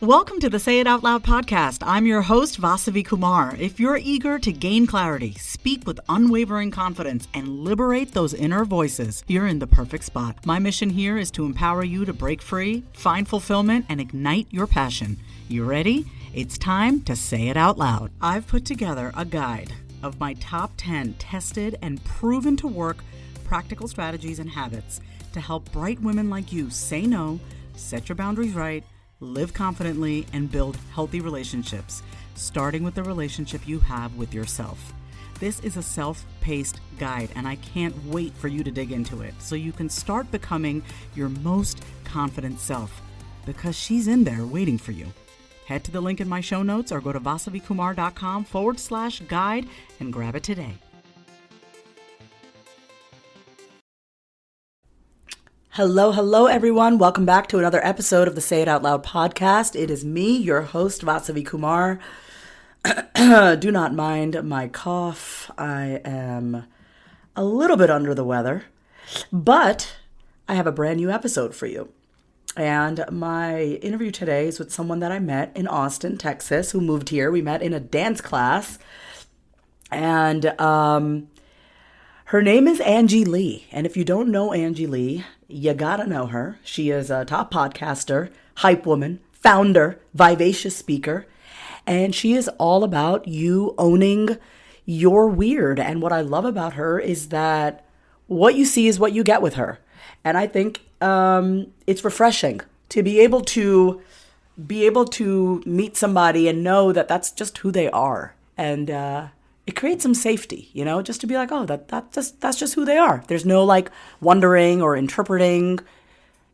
Welcome to the Say It Out Loud podcast. I'm your host, Vasavi Kumar. If you're eager to gain clarity, speak with unwavering confidence, and liberate those inner voices, you're in the perfect spot. My mission here is to empower you to break free, find fulfillment, and ignite your passion. You ready? It's time to say it out loud. I've put together a guide of my top 10 tested and proven to work practical strategies and habits to help bright women like you say no, set your boundaries right, live confidently, and build healthy relationships, starting with the relationship you have with yourself. This is a self-paced guide, and I can't wait for you to dig into it so you can start becoming your most confident self, because she's in there waiting for you. Head to the link in my show notes or go to vasavikumar.com/guide and grab it today. Hello, everyone. Welcome back to another episode of the Say It Out Loud podcast. It is me, your host, Vasavi Kumar. Do not mind my cough. I am a little bit under the weather, but I have a brand new episode for you. And my interview today is with someone that I met in Austin, Texas, who moved here. We met in a dance class. And her name is Angie Lee. And if you don't know Angie Lee, you gotta know her. She is a top podcaster, hype woman, founder, vivacious speaker. And she is all about you owning your weird. And what I love about her is that what you see is what you get with her. And I think it's refreshing to be able to meet somebody and know that that's just who they are. And it creates some safety, just to be like, oh, that's just who they are. There's no like wondering or interpreting.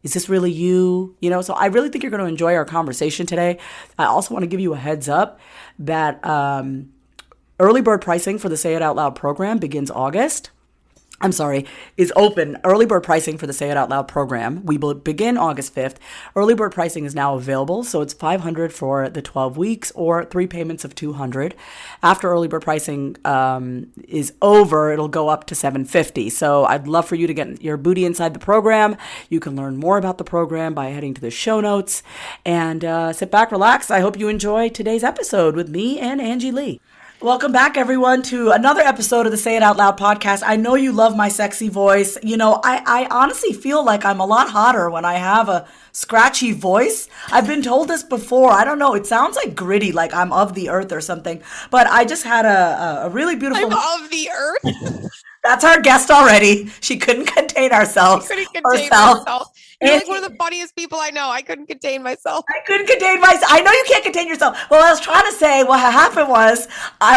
Is this really you? So I really think you're going to enjoy our conversation today. I also want to give you a heads up that early bird pricing for the Say It Out Loud program is open. Early bird pricing for the Say It Out Loud program. We will begin August 5th. Early bird pricing is now available. So it's $500 for the 12 weeks or 3 payments of $200. After early bird pricing is over, it'll go up to $750. So I'd love for you to get your booty inside the program. You can learn more about the program by heading to the show notes and sit back, relax. I hope you enjoy today's episode with me and Angie Lee. Welcome back, everyone, to another episode of the Say It Out Loud podcast. I know you love my sexy voice. I honestly feel like I'm a lot hotter when I have a scratchy voice. I've been told this before. I don't know. It sounds like gritty, like I'm of the earth or something. But I just had a really beautiful... I'm of the earth? That's our guest already. She couldn't contain herself. You're like one of the funniest people I know. I couldn't contain myself. I know you can't contain yourself. Well, I was trying to say what happened was I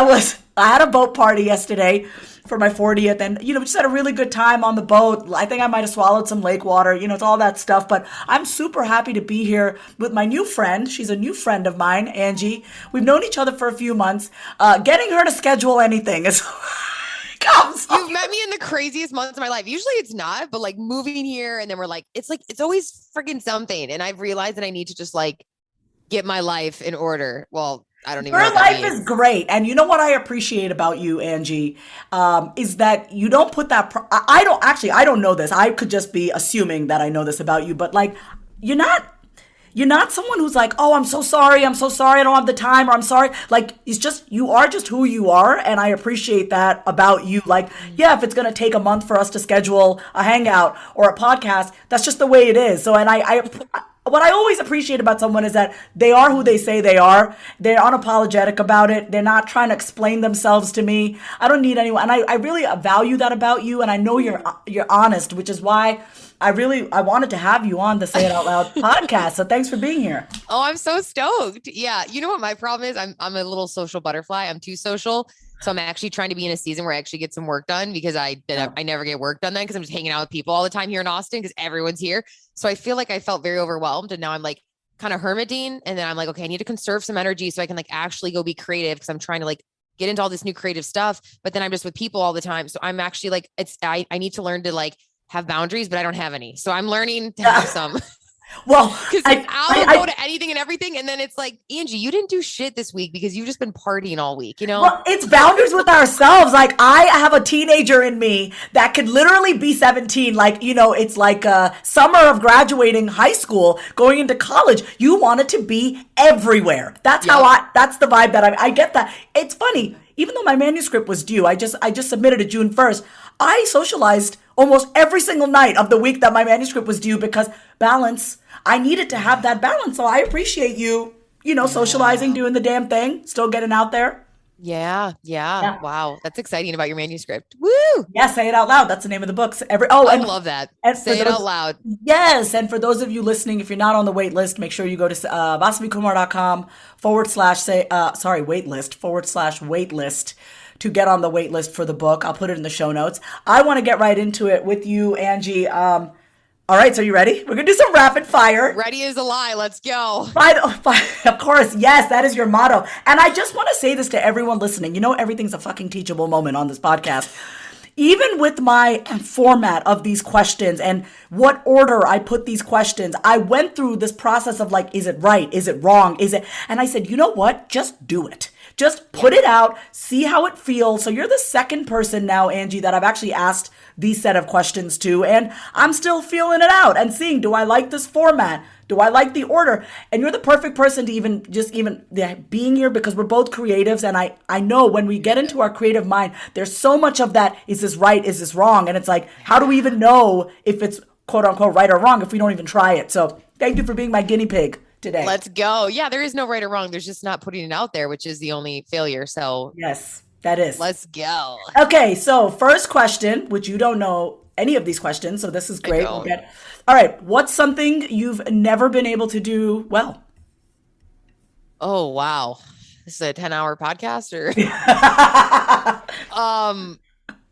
had a boat party yesterday for my 40th, and we just had a really good time on the boat. I think I might have swallowed some lake water. It's all that stuff. But I'm super happy to be here with my new friend. She's a new friend of mine, Angie. We've known each other for a few months. Getting her to schedule anything is... You've met me in the craziest months of my life. Usually it's not, but like moving here and then we're like, it's always freaking something. And I've realized that I need to just like get my life in order. Well, I don't even know. Your life is great. And you know what I appreciate about you, Angie, is that you don't put that, I don't know this. I could just be assuming that I know this about you, but like, you're not someone who's like, oh, I'm so sorry, I don't have the time, or I'm sorry. Like, you are just who you are, and I appreciate that about you. Like, yeah, if it's going to take a month for us to schedule a hangout or a podcast, that's just the way it is. So, and what I always appreciate about someone is that they are who they say they are. They're unapologetic about it. They're not trying to explain themselves to me. I don't need anyone. And I really value that about you, and I know you're honest, which is why I wanted to have you on the Say It Out Loud podcast. So thanks for being here. Oh, I'm so stoked. Yeah. You know what my problem is? I'm a little social butterfly. I'm too social. So I'm actually trying to be in a season where I actually get some work done, because I never get work done then, because I'm just hanging out with people all the time here in Austin because everyone's here. So I feel like I felt very overwhelmed, and now I'm like kind of hermiting. And then I'm like, okay, I need to conserve some energy so I can like actually go be creative, because I'm trying to like get into all this new creative stuff, but then I'm just with people all the time. So I'm actually like, I need to learn to like have boundaries, but I don't have any. So I'm learning to have some. Well, Because I'll go to anything and everything. And then it's like, Angie, you didn't do shit this week because you've just been partying all week, you know? well, it's boundaries with ourselves. Like I have a teenager in me that could literally be 17. Like, it's like a summer of graduating high school, going into college. You want it to be everywhere. That's that's the vibe that I get that. It's funny. Even though my manuscript was due, I just submitted it June 1st. I socialized almost every single night of the week that my manuscript was due because balance. I needed to have that balance. So I appreciate you, socializing, doing the damn thing, still getting out there. Yeah. Wow. That's exciting about your manuscript. Woo! Yeah, say it out loud. That's the name of the book. I love that. And say it out loud. Yes. And for those of you listening, if you're not on the wait list, make sure you go to vasavikumar.com /wait list to get on the wait list for the book. I'll put it in the show notes. I want to get right into it with you, Angie. All right, so you ready? We're going to do some rapid fire. Ready as a lie. Let's go. Of course, yes, that is your motto. And I just want to say this to everyone listening. Everything's a fucking teachable moment on this podcast. Even with my format of these questions and what order I put these questions, I went through this process of like, is it right? Is it wrong? And I said, you know what? Just do it. Just put it out, see how it feels. So you're the second person now, Angie, that I've actually asked these set of questions to, and I'm still feeling it out and seeing, do I like this format? Do I like the order? And you're the perfect person to even being here because we're both creatives. And I know when we get into our creative mind, there's so much of that. Is this right? Is this wrong? And it's like, how do we even know if it's quote unquote right or wrong if we don't even try it? So thank you for being my guinea pig today. Let's go. Yeah, there is no right or wrong. There's just not putting it out there, which is the only failure. So yes, that is. Let's go. Okay, so first question, which you don't know any of these questions, so this is great. All right, what's something you've never been able to do well? Oh, wow. This is a 10-hour podcast or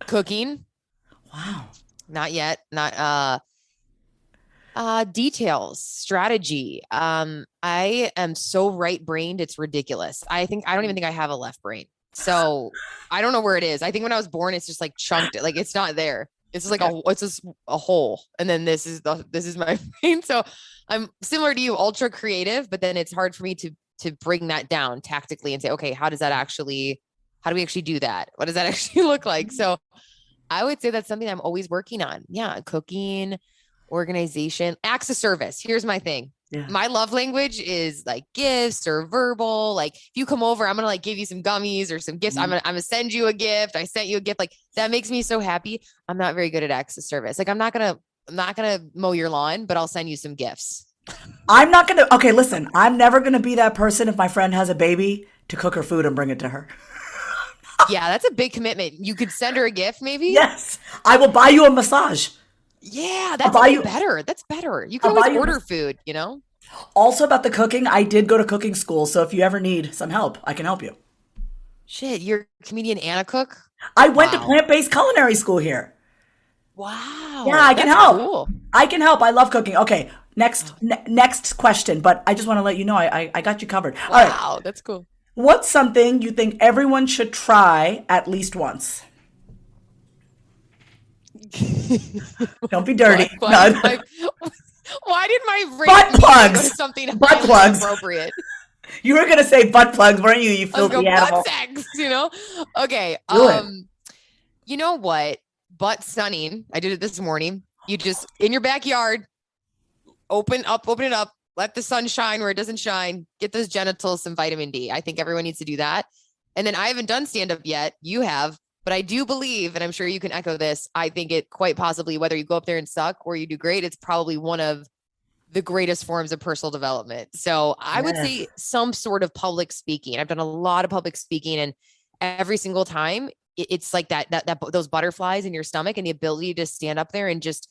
cooking. Wow. Not yet. Not details, strategy. I am so right-brained, it's ridiculous. I don't even think I have a left brain. So I don't know where it is. I think when I was born, it's just like chunked. Like it's not there. It's just like it's just a hole. And then this is my brain. So I'm similar to you, ultra creative, but then it's hard for me to bring that down tactically and say, okay, how do we actually do that? What does that actually look like? So I would say that's something I'm always working on. Yeah. Cooking, organization, acts of service. Here's my thing. Yeah. My love language is like gifts or verbal. Like if you come over, I'm going to like give you some gummies or some gifts. I'm going to send you a gift. I sent you a gift. Like that makes me so happy. I'm not very good at acts of service. Like I'm not going to mow your lawn, but I'll send you some gifts. Okay, listen, I'm never going to be that person if my friend has a baby to cook her food and bring it to her. Yeah, that's a big commitment. You could send her a gift maybe. Yes. I will buy you a massage. Yeah, that's better. That's better. You can always order food, Also about the cooking, I did go to cooking school. So if you ever need some help, I can help you. Shit, you're a comedian and a cook? I went to plant-based culinary school here. Wow. Yeah, I can help. Cool. I can help. I love cooking. Okay, next question. But I just want to let you know I got you covered. Wow, all right. That's cool. What's something you think everyone should try at least once? Don't be dirty. Why did my brain butt plugs? Go to something butt plugs appropriate? You were gonna say butt plugs, weren't you? You filthy animal. Butt sex, Okay. You know what? Butt sunning. I did it this morning. You just in your backyard, open it up, let the sun shine where it doesn't shine. Get those genitals some vitamin D. I think everyone needs to do that. And then I haven't done stand up yet. You have. But I do believe, and I'm sure you can echo this, I think it quite possibly, whether you go up there and suck or you do great, it's probably one of the greatest forms of personal development. So I would say some sort of public speaking. I've done a lot of public speaking, and every single time it's like that those butterflies in your stomach and the ability to stand up there and just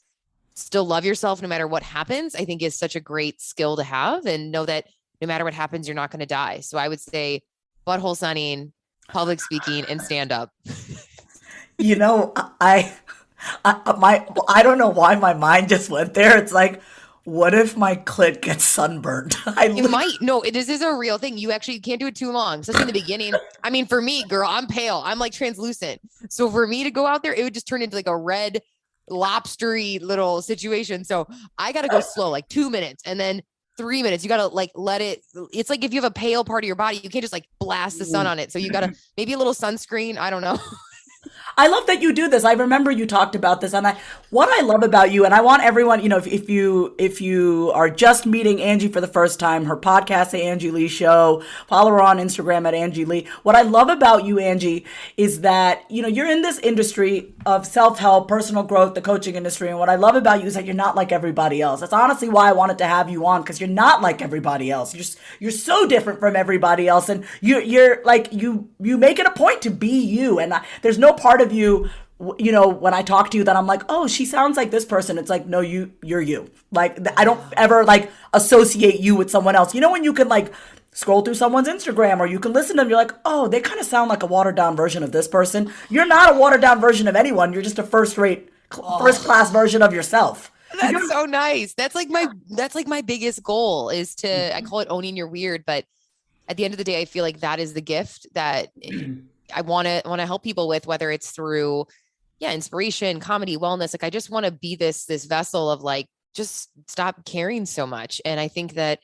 still love yourself no matter what happens, I think is such a great skill to have, and know that no matter what happens, you're not going to die. So I would say butthole sunning, public speaking, and stand up. I don't know why my mind just went there. It's like, what if my clit gets sunburned? It might. No, this is a real thing. You can't do it too long. Especially in the beginning. I mean, for me, girl, I'm pale. I'm like translucent. So for me to go out there, it would just turn into like a red lobstery little situation. So I got to go slow, like 2 minutes and then 3 minutes. You got to like let it. It's like if you have a pale part of your body, you can't just like blast the sun on it. So you got to maybe a little sunscreen. I don't know. I love that you do this. I remember you talked about this, and what I love about you, and I want everyone, if you are just meeting Angie for the first time, her podcast, The Angie Lee Show, follow her on Instagram at Angie Lee. What I love about you, Angie, is that you're in this industry of self-help, personal growth, the coaching industry, and what I love about you is that you're not like everybody else. That's honestly why I wanted to have you on, because you're not like everybody else. You're so different from everybody else, and you're like you make it a point to be you, and there's no part of you when I talk to you that I'm like, oh, she sounds like this person. It's like, no, you're you. Like, I don't ever like associate you with someone else. When you can like scroll through someone's Instagram or you can listen to them, you're like, oh, they kind of sound like a watered down version of this person. You're not a watered down version of anyone. You're just a first class version of yourself. That's so nice. That's like my biggest goal is to, I call it owning your weird, but at the end of the day, I feel like that is the gift that I want to help people with, whether it's through, inspiration, comedy, wellness. Like, I just want to be this vessel of like, just stop caring so much. And I think that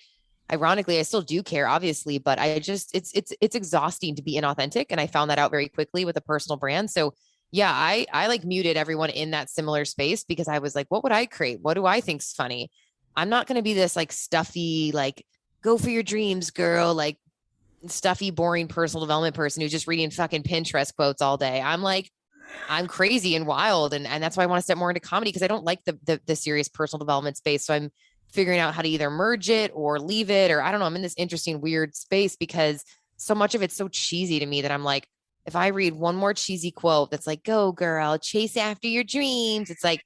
ironically, I still do care, obviously, but it's exhausting to be inauthentic. And I found that out very quickly with a personal brand. So yeah, I like muted everyone in that similar space because I was like, what would I create? What do I think's funny? I'm not going to be this like stuffy, like go for your dreams, girl, like stuffy, boring personal development person who's just reading fucking Pinterest quotes all day. I'm crazy and wild. And that's why I want to step more into comedy, because I don't like the serious personal development space. So I'm figuring out how to either merge it or leave it, or I don't know. I'm in this interesting, weird space because so much of it's so cheesy to me that I'm like, if I read one more cheesy quote that's like, go girl, chase after your dreams. It's like,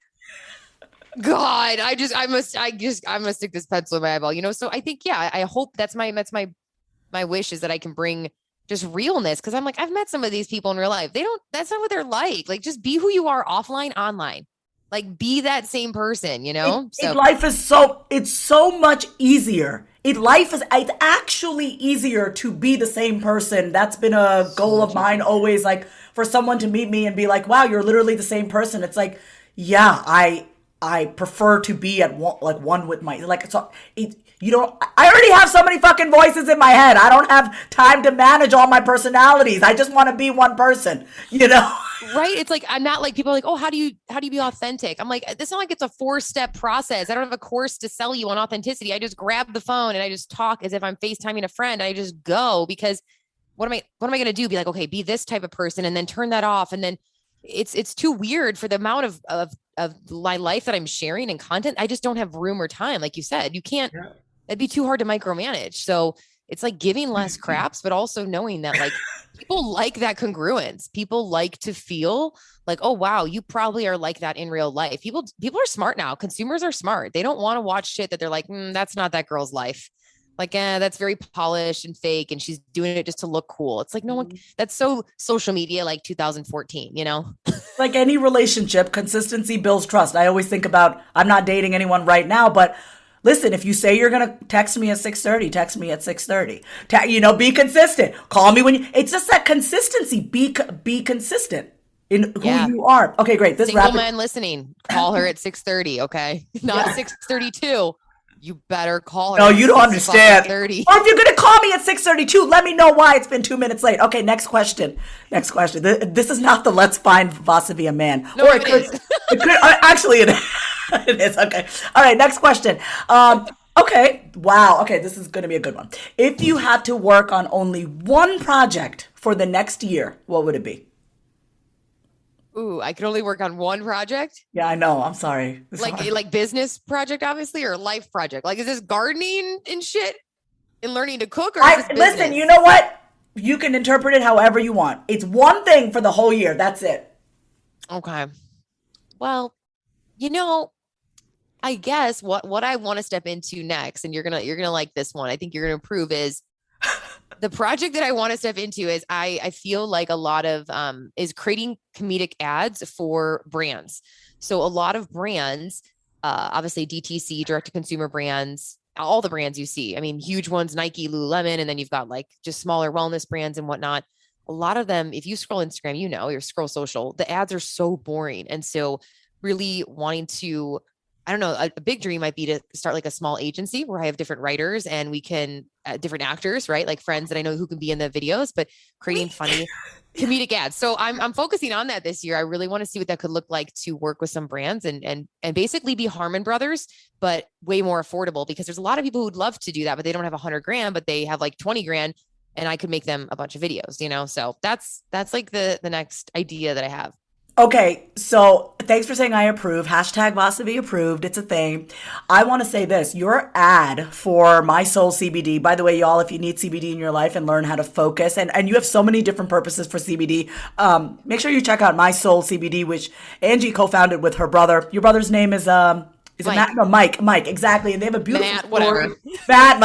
God, I must stick this pencil in my eyeball, So I think, I hope that's my wish is that I can bring just realness. Cause I'm like, I've met some of these people in real life. That's not what they're like. Like, just be who you are offline, online, like be that same person, Life is it's so much easier. It's actually easier to be the same person. That's been a goal of mine always, like for someone to meet me and be like, wow, you're literally the same person. It's like, yeah, I prefer to be at one with my, like, so I already have so many fucking voices in my head. I don't have time to manage all my personalities. I just want to be one person, Right. It's like, I'm not like, people are like, oh, how do you be authentic? I'm like, this is not like it's a 4-step process. I don't have a course to sell you on authenticity. I just grab the phone and I just talk as if I'm FaceTiming a friend. I just go, because what am I going to do? Be like, okay, be this type of person and then turn that off. And then it's too weird for the amount of my life that I'm sharing and content. I just don't have room or time. Like you said, you can't, it'd be too hard to micromanage. So it's like giving less craps, but also knowing that like people like that congruence. People like to feel like, oh, wow, you probably are like that in real life. People are smart now. Consumers are smart. They don't want to watch shit that they're like, that's not that girl's life. Like, that's very polished and fake. And she's doing it just to look cool. It's like, no one, that's so social media, like 2014, Like any relationship, consistency builds trust. I always think about, I'm not dating anyone right now, but listen, if you say you're going to text me at 6:30, text me at 6:30. Be consistent. Call me when it's just that consistency. Be consistent in who you are. Okay, great. This single man listening, call her at 6:30. Okay. Not 6:32. You better call her. No, you don't understand. 6:30. Or if you're going to call me at 6:32, let me know why it's been 2 minutes late. Okay, next question. This is not the let's find Vasavi a man. No, or it could actually it is. It is. Okay. All right, next question. Okay. Wow. Okay, this is going to be a good one. If you had to work on only one project for the next year, what would it be? Ooh, I could only work on one project? Yeah, I know. I'm sorry. Like business project, obviously, or life project? Like, is this gardening and shit and learning to cook? Or listen, you know what? You can interpret it however you want. It's one thing for the whole year. That's it. Okay. Well, I guess what I want to step into next, and you're gonna like this one, I think you're gonna approve, is the project that I want to step into is I feel like a lot of is creating comedic ads for brands. So a lot of brands, obviously DTC, direct to consumer brands, all the brands you see. I mean, huge ones, Nike, Lululemon, and then you've got like just smaller wellness brands and whatnot. A lot of them, if you scroll Instagram, you scroll social, the ads are so boring. And so really wanting to, I don't know, a big dream might be to start like a small agency where I have different writers and we can, different actors, right? Like friends that I know who can be in the videos, but creating funny comedic ads. So I'm focusing on that this year. I really want to see what that could look like to work with some brands and basically be Harmon Brothers, but way more affordable, because there's a lot of people who'd love to do that, but they don't have 100 grand, but they have like 20 grand, and I could make them a bunch of videos, So that's like the next idea that I have. Okay, so thanks for saying I approve. Hashtag Vasavi approved. It's a thing. I want to say this. Your ad for My Soul CBD, by the way, y'all, if you need CBD in your life and learn how to focus, and you have so many different purposes for CBD, make sure you check out My Soul CBD, which Angie co-founded with her brother. Your brother's name is Mike. It Matt? No, Mike, exactly. And they have a beautiful Matt, story. whatever. Matt,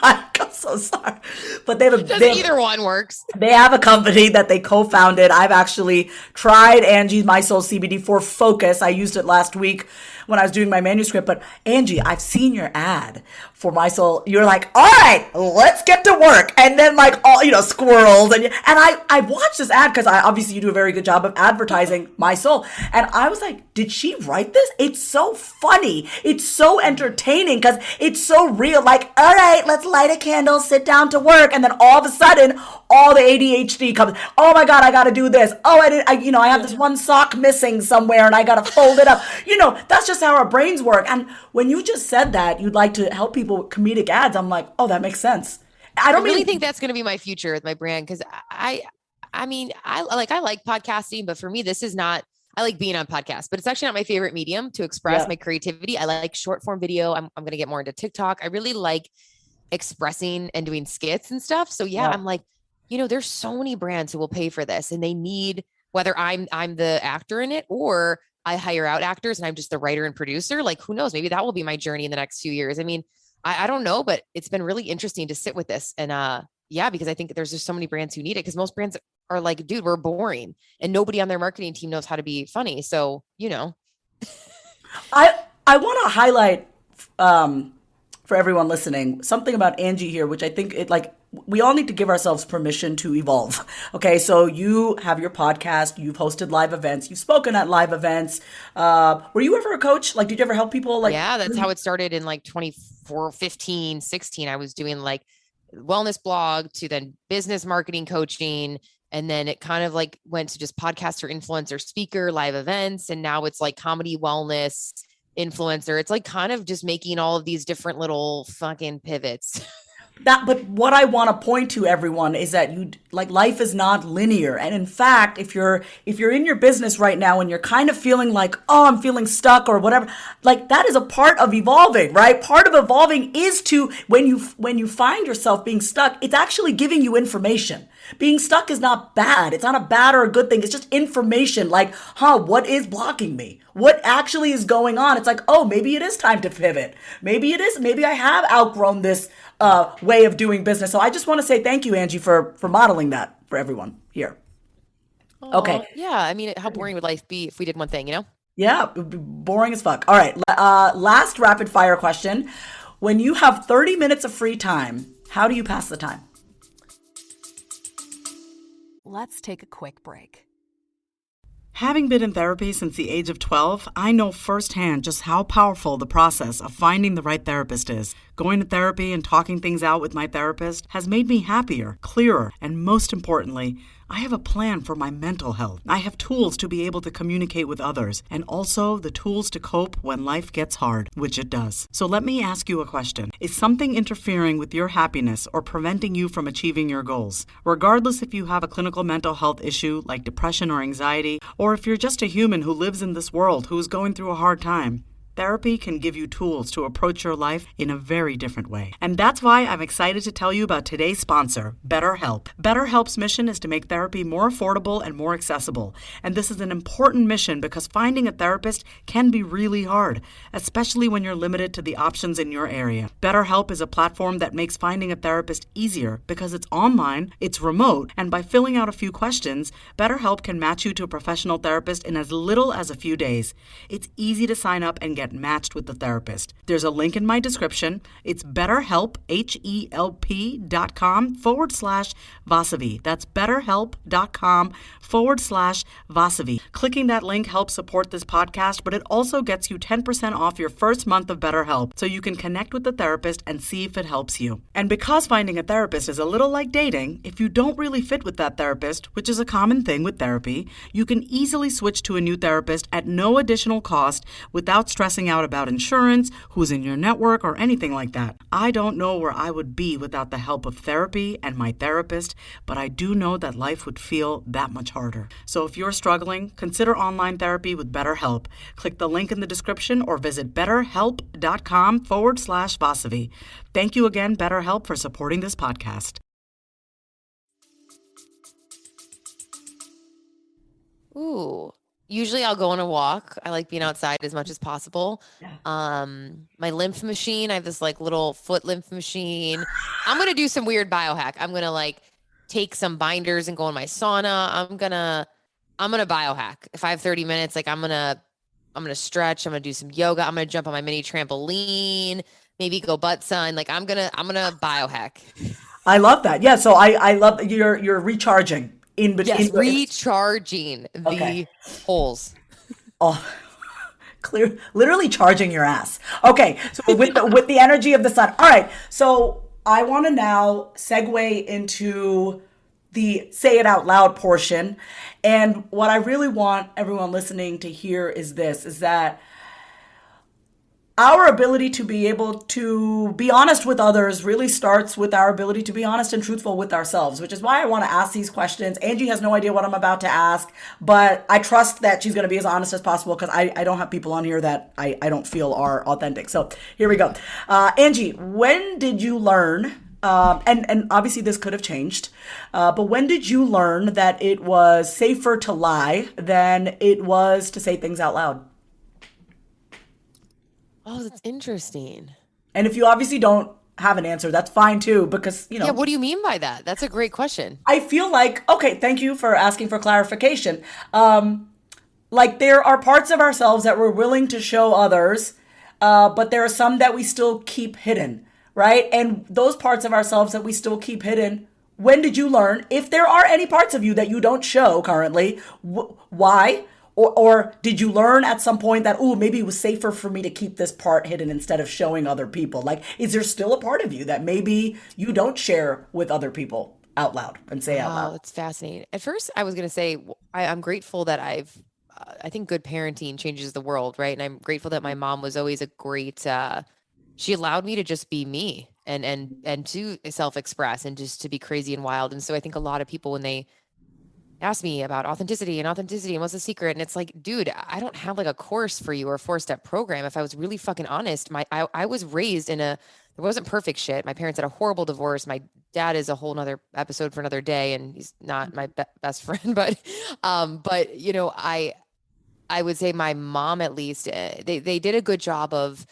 Mike, I'm so sorry. But either one works. They have a company that they co-founded. I've actually tried Angie My Soul CBD for focus. I used it last week when I was doing my manuscript. But Angie, I've seen your ad for My Soul. You're like, all right, let's get to work. And then like all, squirrels. And I watched this ad because obviously you do a very good job of advertising My Soul. And I was like, did she write this? It's so funny. It's so entertaining because it's so real. Like, all right, let's light a candle, sit down to work. And then all of a sudden, all the ADHD comes. Oh my God, I got to do this. Oh, I have this one sock missing somewhere and I got to fold it up. That's just how our brains work. And when you just said that you'd like to help people with comedic ads, I'm like, oh, that makes sense. I don't really think that's going to be my future with my brand. Cause I like podcasting, but for me, this is not, I like being on podcasts, but it's actually not my favorite medium to express my creativity. I like short form video. I'm going to get more into TikTok. I really like expressing and doing skits and stuff. So I'm like, there's so many brands who will pay for this, and they need, whether I'm the actor in it or I hire out actors and I'm just the writer and producer. Like, who knows? Maybe that will be my journey in the next few years. I mean, I don't know, but it's been really interesting to sit with this. And because I think there's just so many brands who need it, because most brands are like, dude, we're boring and nobody on their marketing team knows how to be funny. So, I want to highlight for everyone listening something about Angie here, which I think we all need to give ourselves permission to evolve. Okay, so you have your podcast, you've hosted live events, you've spoken at live events. Were you ever a coach? Like, did you ever help people? That's how it started in like 2015, 16. I was doing like wellness blog to then business marketing coaching. And then it kind of like went to just podcaster, influencer, speaker, live events. And now it's like comedy, wellness, influencer. It's like kind of just making all of these different little fucking pivots. But what I want to point to everyone is that life is not linear. And in fact, if you're in your business right now and you're kind of feeling like, oh, I'm feeling stuck or whatever, like that is a part of evolving, right? Part of evolving is to, when you find yourself being stuck, it's actually giving you information. Being stuck is not bad. It's not a bad or a good thing. It's just information like, what is blocking me? What actually is going on? It's like, oh, maybe it is time to pivot. Maybe it is. Maybe I have outgrown this way of doing business. So I just want to say thank you, Angie, for modeling that for everyone here. Aww, okay. Yeah. I mean, how boring would life be if we did one thing, Yeah. Boring as fuck. All right. Last rapid fire question. When you have 30 minutes of free time, how do you pass the time? Let's take a quick break. Having been in therapy since the age of 12, I know firsthand just how powerful the process of finding the right therapist is. Going to therapy and talking things out with my therapist has made me happier, clearer, and most importantly, I have a plan for my mental health. I have tools to be able to communicate with others, and also the tools to cope when life gets hard, which it does. So let me ask you a question. Is something interfering with your happiness or preventing you from achieving your goals? Regardless if you have a clinical mental health issue like depression or anxiety, or if you're just a human who lives in this world who is going through a hard time, therapy can give you tools to approach your life in a very different way. And that's why I'm excited to tell you about today's sponsor, BetterHelp. BetterHelp's mission is to make therapy more affordable and more accessible. And this is an important mission because finding a therapist can be really hard, especially when you're limited to the options in your area. BetterHelp is a platform that makes finding a therapist easier because it's online, it's remote, and by filling out a few questions, BetterHelp can match you to a professional therapist in as little as a few days. It's easy to sign up and get get matched with the therapist. There's a link in my description. It's BetterHelp, HELP.com/Vasavi. That's BetterHelp.com/Vasavi. Clicking that link helps support this podcast, but it also gets you 10% off your first month of BetterHelp, so you can connect with the therapist and see if it helps you. And because finding a therapist is a little like dating, if you don't really fit with that therapist, which is a common thing with therapy, you can easily switch to a new therapist at no additional cost without stressing out about insurance, who's in your network, or anything like that. I don't know where I would be without the help of therapy and my therapist, but I do know that life would feel that much harder. So if you're struggling, consider online therapy with BetterHelp. Click the link in the description or visit betterhelp.com/Vasavi. Thank you again, BetterHelp, for supporting this podcast. Ooh, usually I'll go on a walk. I like being outside as much as possible. Yeah. My lymph machine, I have this like little foot lymph machine. I'm going to do some weird biohack. I'm going to like take some binders and go in my sauna. I'm going to biohack. If I have 30 minutes, like I'm going to stretch. I'm going to do some yoga. I'm going to jump on my mini trampoline, maybe go butt sun. Like I'm going to biohack. I love that. Yeah, so I love that you're recharging in between. Yes, recharging the holes. Oh, literally charging your ass. Okay, so with the energy of the sun. All right, so I want to now segue into the say it out loud portion. And what I really want everyone listening to hear is this, is that our ability to be able to be honest with others really starts with our ability to be honest and truthful with ourselves, which is why I want to ask these questions. Angie has no idea what I'm about to ask, but I trust that she's going to be as honest as possible because I don't have people on here that I don't feel are authentic. So here we go. Angie, when did you learn, and obviously this could have changed, but when did you learn that it was safer to lie than it was to say things out loud? Oh, that's interesting. And if you obviously don't have an answer, that's fine too, because, Yeah, what do you mean by that? That's a great question. I feel like, okay, thank you for asking for clarification. Like there are parts of ourselves that we're willing to show others, but there are some that we still keep hidden, right? And those parts of ourselves that we still keep hidden, when did you learn, if there are any parts of you that you don't show currently, why? Or did you learn at some point that, oh, maybe it was safer for me to keep this part hidden instead of showing other people? Like, is there still a part of you that maybe you don't share with other people out loud and say out loud? Oh, it's fascinating. At first, I was going to say, I'm grateful that I think good parenting changes the world, right? And I'm grateful that my mom was always a great, she allowed me to just be me and to self-express and just to be crazy and wild. And so I think a lot of people, when they ask me about authenticity and what's the secret, and it's like, dude, I don't have like a course for you or a 4-step program. If I was really fucking honest, I was raised there wasn't perfect shit. My parents had a horrible divorce. My dad is a whole nother episode for another day, and he's not my best friend, but you know, I would say my mom, at least, they did a good job of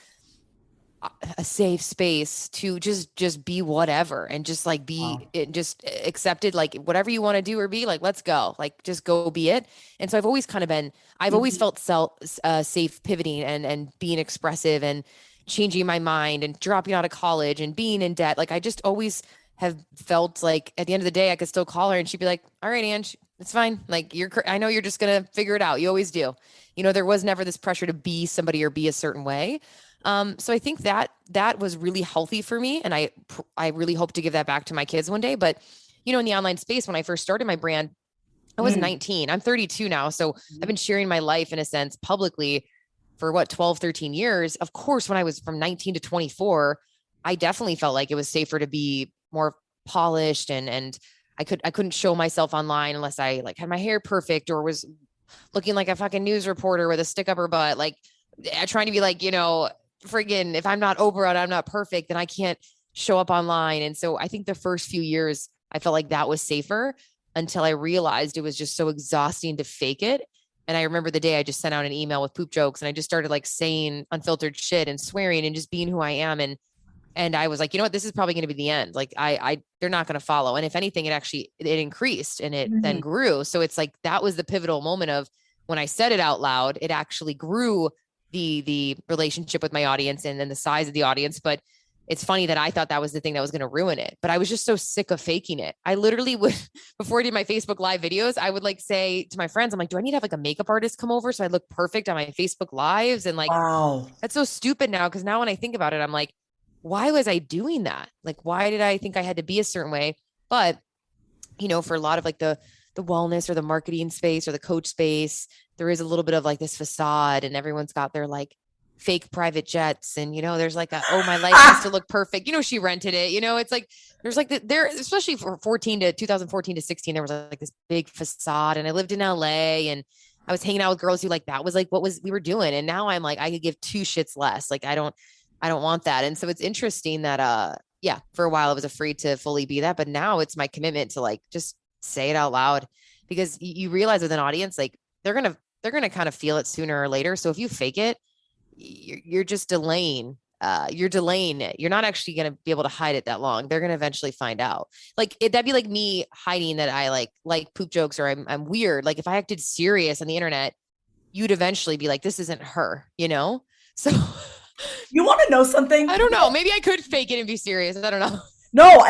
a safe space to just be whatever and just like be it, just accepted, like whatever you want to do or be, like, let's go, like just go be it. And so I've always always felt safe pivoting and being expressive and changing my mind and dropping out of college and being in debt. Like I just always have felt like at the end of the day, I could still call her and she'd be like, all right, Ange, it's fine. Like I know you're just going to figure it out. You always do. You know, there was never this pressure to be somebody or be a certain way. So I think that was really healthy for me. And I really hope to give that back to my kids one day. But, you know, in the online space, when I first started my brand, I was 19, I'm 32 now. So I've been sharing my life in a sense publicly for 12, 13 years. Of course, when I was from 19 to 24, I definitely felt like it was safer to be more polished and I couldn't show myself online unless I like had my hair perfect or was looking like a fucking news reporter with a stick up her butt, like trying to be like, you know, friggin', if I'm not Oprah and I'm not perfect, then I can't show up online. And so I think the first few years, I felt like that was safer until I realized it was just so exhausting to fake it. And I remember the day I just sent out an email with poop jokes and I just started like saying unfiltered shit and swearing and just being who I am. And I was like, you know what, this is probably going to be the end. Like they're not going to follow. And if anything, it increased and it then grew. So it's like, that was the pivotal moment of when I said it out loud, it actually grew the relationship with my audience and then the size of the audience. But it's funny that I thought that was the thing that was going to ruin it. But I was just so sick of faking it. I literally would, before I did my Facebook Live videos, I would like say to my friends, I'm like, do I need to have like a makeup artist come over so I look perfect on my Facebook Lives? And like, Wow. that's so stupid now. Cause now when I think about it, I'm like, why was I doing that? Like, why did I think I had to be a certain way? But, you know, for a lot of like the wellness or the marketing space or the coach space, there is a little bit of like this facade and everyone's got their like fake private jets. And, you know, there's like oh, my life has to look perfect. You know, she rented it, you know, it's like, there's like there, especially for 2014 to 16, there was like this big facade and I lived in LA and I was hanging out with girls who like, that was like, we were doing. And now I'm like, I could give two shits less. Like, I don't want that. And so it's interesting that, yeah, for a while I was afraid to fully be that, but now it's my commitment to like, just say it out loud because you realize with an audience, like they're going to kind of feel it sooner or later. So if you fake it, you're just delaying. You're delaying it. You're not actually going to be able to hide it that long. They're going to eventually find out. Like that'd be like me hiding that I like poop jokes or I'm weird. Like if I acted serious on the internet, you'd eventually be like, this isn't her, you know? So You want to know something? I don't know. Maybe I could fake it and be serious. I don't know. No,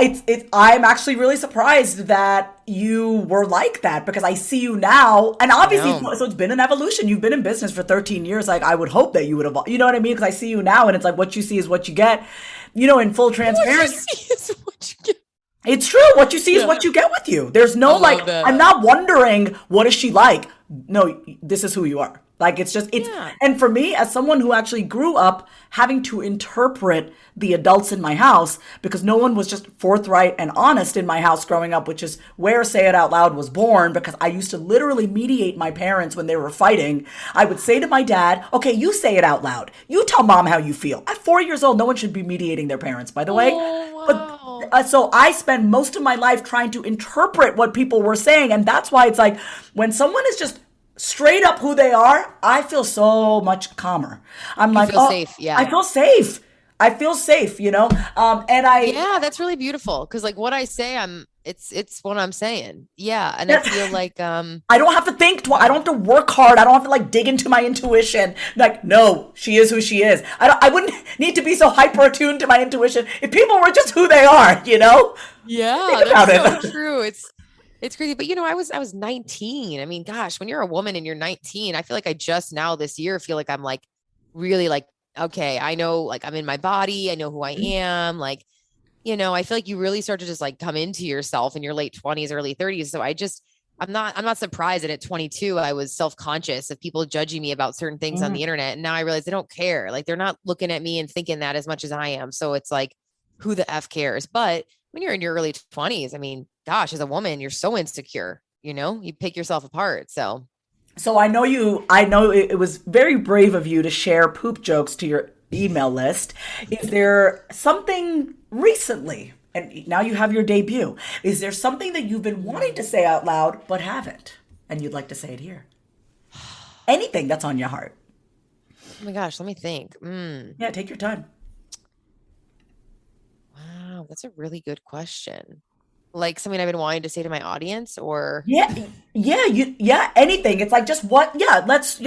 I'm actually really surprised that you were like that because I see you now. And obviously, so it's been an evolution. You've been in business for 13 years. Like I would hope that you would evolve. You know what I mean? Because I see you now and it's like what you see is what you get, you know, in full transparency. What you see is what you get. It's true. What you see is what you get with you. There's no like, that. I'm not wondering what is she like? No, this is who you are. Like and for me, as someone who actually grew up having to interpret the adults in my house because no one was just forthright and honest in my house growing up, which is where Say It Out Loud was born because I used to literally mediate my parents when they were fighting. I would say to my dad, okay, you say it out loud. You tell mom how you feel. At 4 years old, no one should be mediating their parents, by the way. Oh, wow. But so I spent most of my life trying to interpret what people were saying. And that's why it's like when someone is just straight up who they are, I feel so much calmer. I'm like, safe. Yeah. I feel safe, you know? Yeah, that's really beautiful. Cause like what I say, it's what I'm saying. Yeah. And I feel like, I don't have to think I don't have to work hard. I don't have to like dig into my intuition. Like, no, she is who she is. I wouldn't need to be so hyper attuned to my intuition if people were just who they are, you know? Yeah, that's so true. It's crazy. But you know, I was 19. I mean, gosh, when you're a woman and you're 19, I feel like I just now this year feel like I'm like really like, okay, I know like I'm in my body. I know who I am. Like, you know, I feel like you really start to just like come into yourself in your late 20s, early 30s. So I'm not surprised that at 22, I was self-conscious of people judging me about certain things on the internet. And now I realize they don't care. Like they're not looking at me and thinking that as much as I am. So it's like, who the F cares? But when you're in your early 20s, I mean, gosh, as a woman, you're so insecure, you know, you pick yourself apart. So I know it was very brave of you to share poop jokes to your email list. Is there something recently, and now you have your debut, is there something that you've been wanting to say out loud but haven't, and you'd like to say it here? Anything that's on your heart. Oh my gosh, let me think. Yeah, take your time. Wow, that's a really good question. Like something I've been wanting to say to my audience or anything. It's like just let's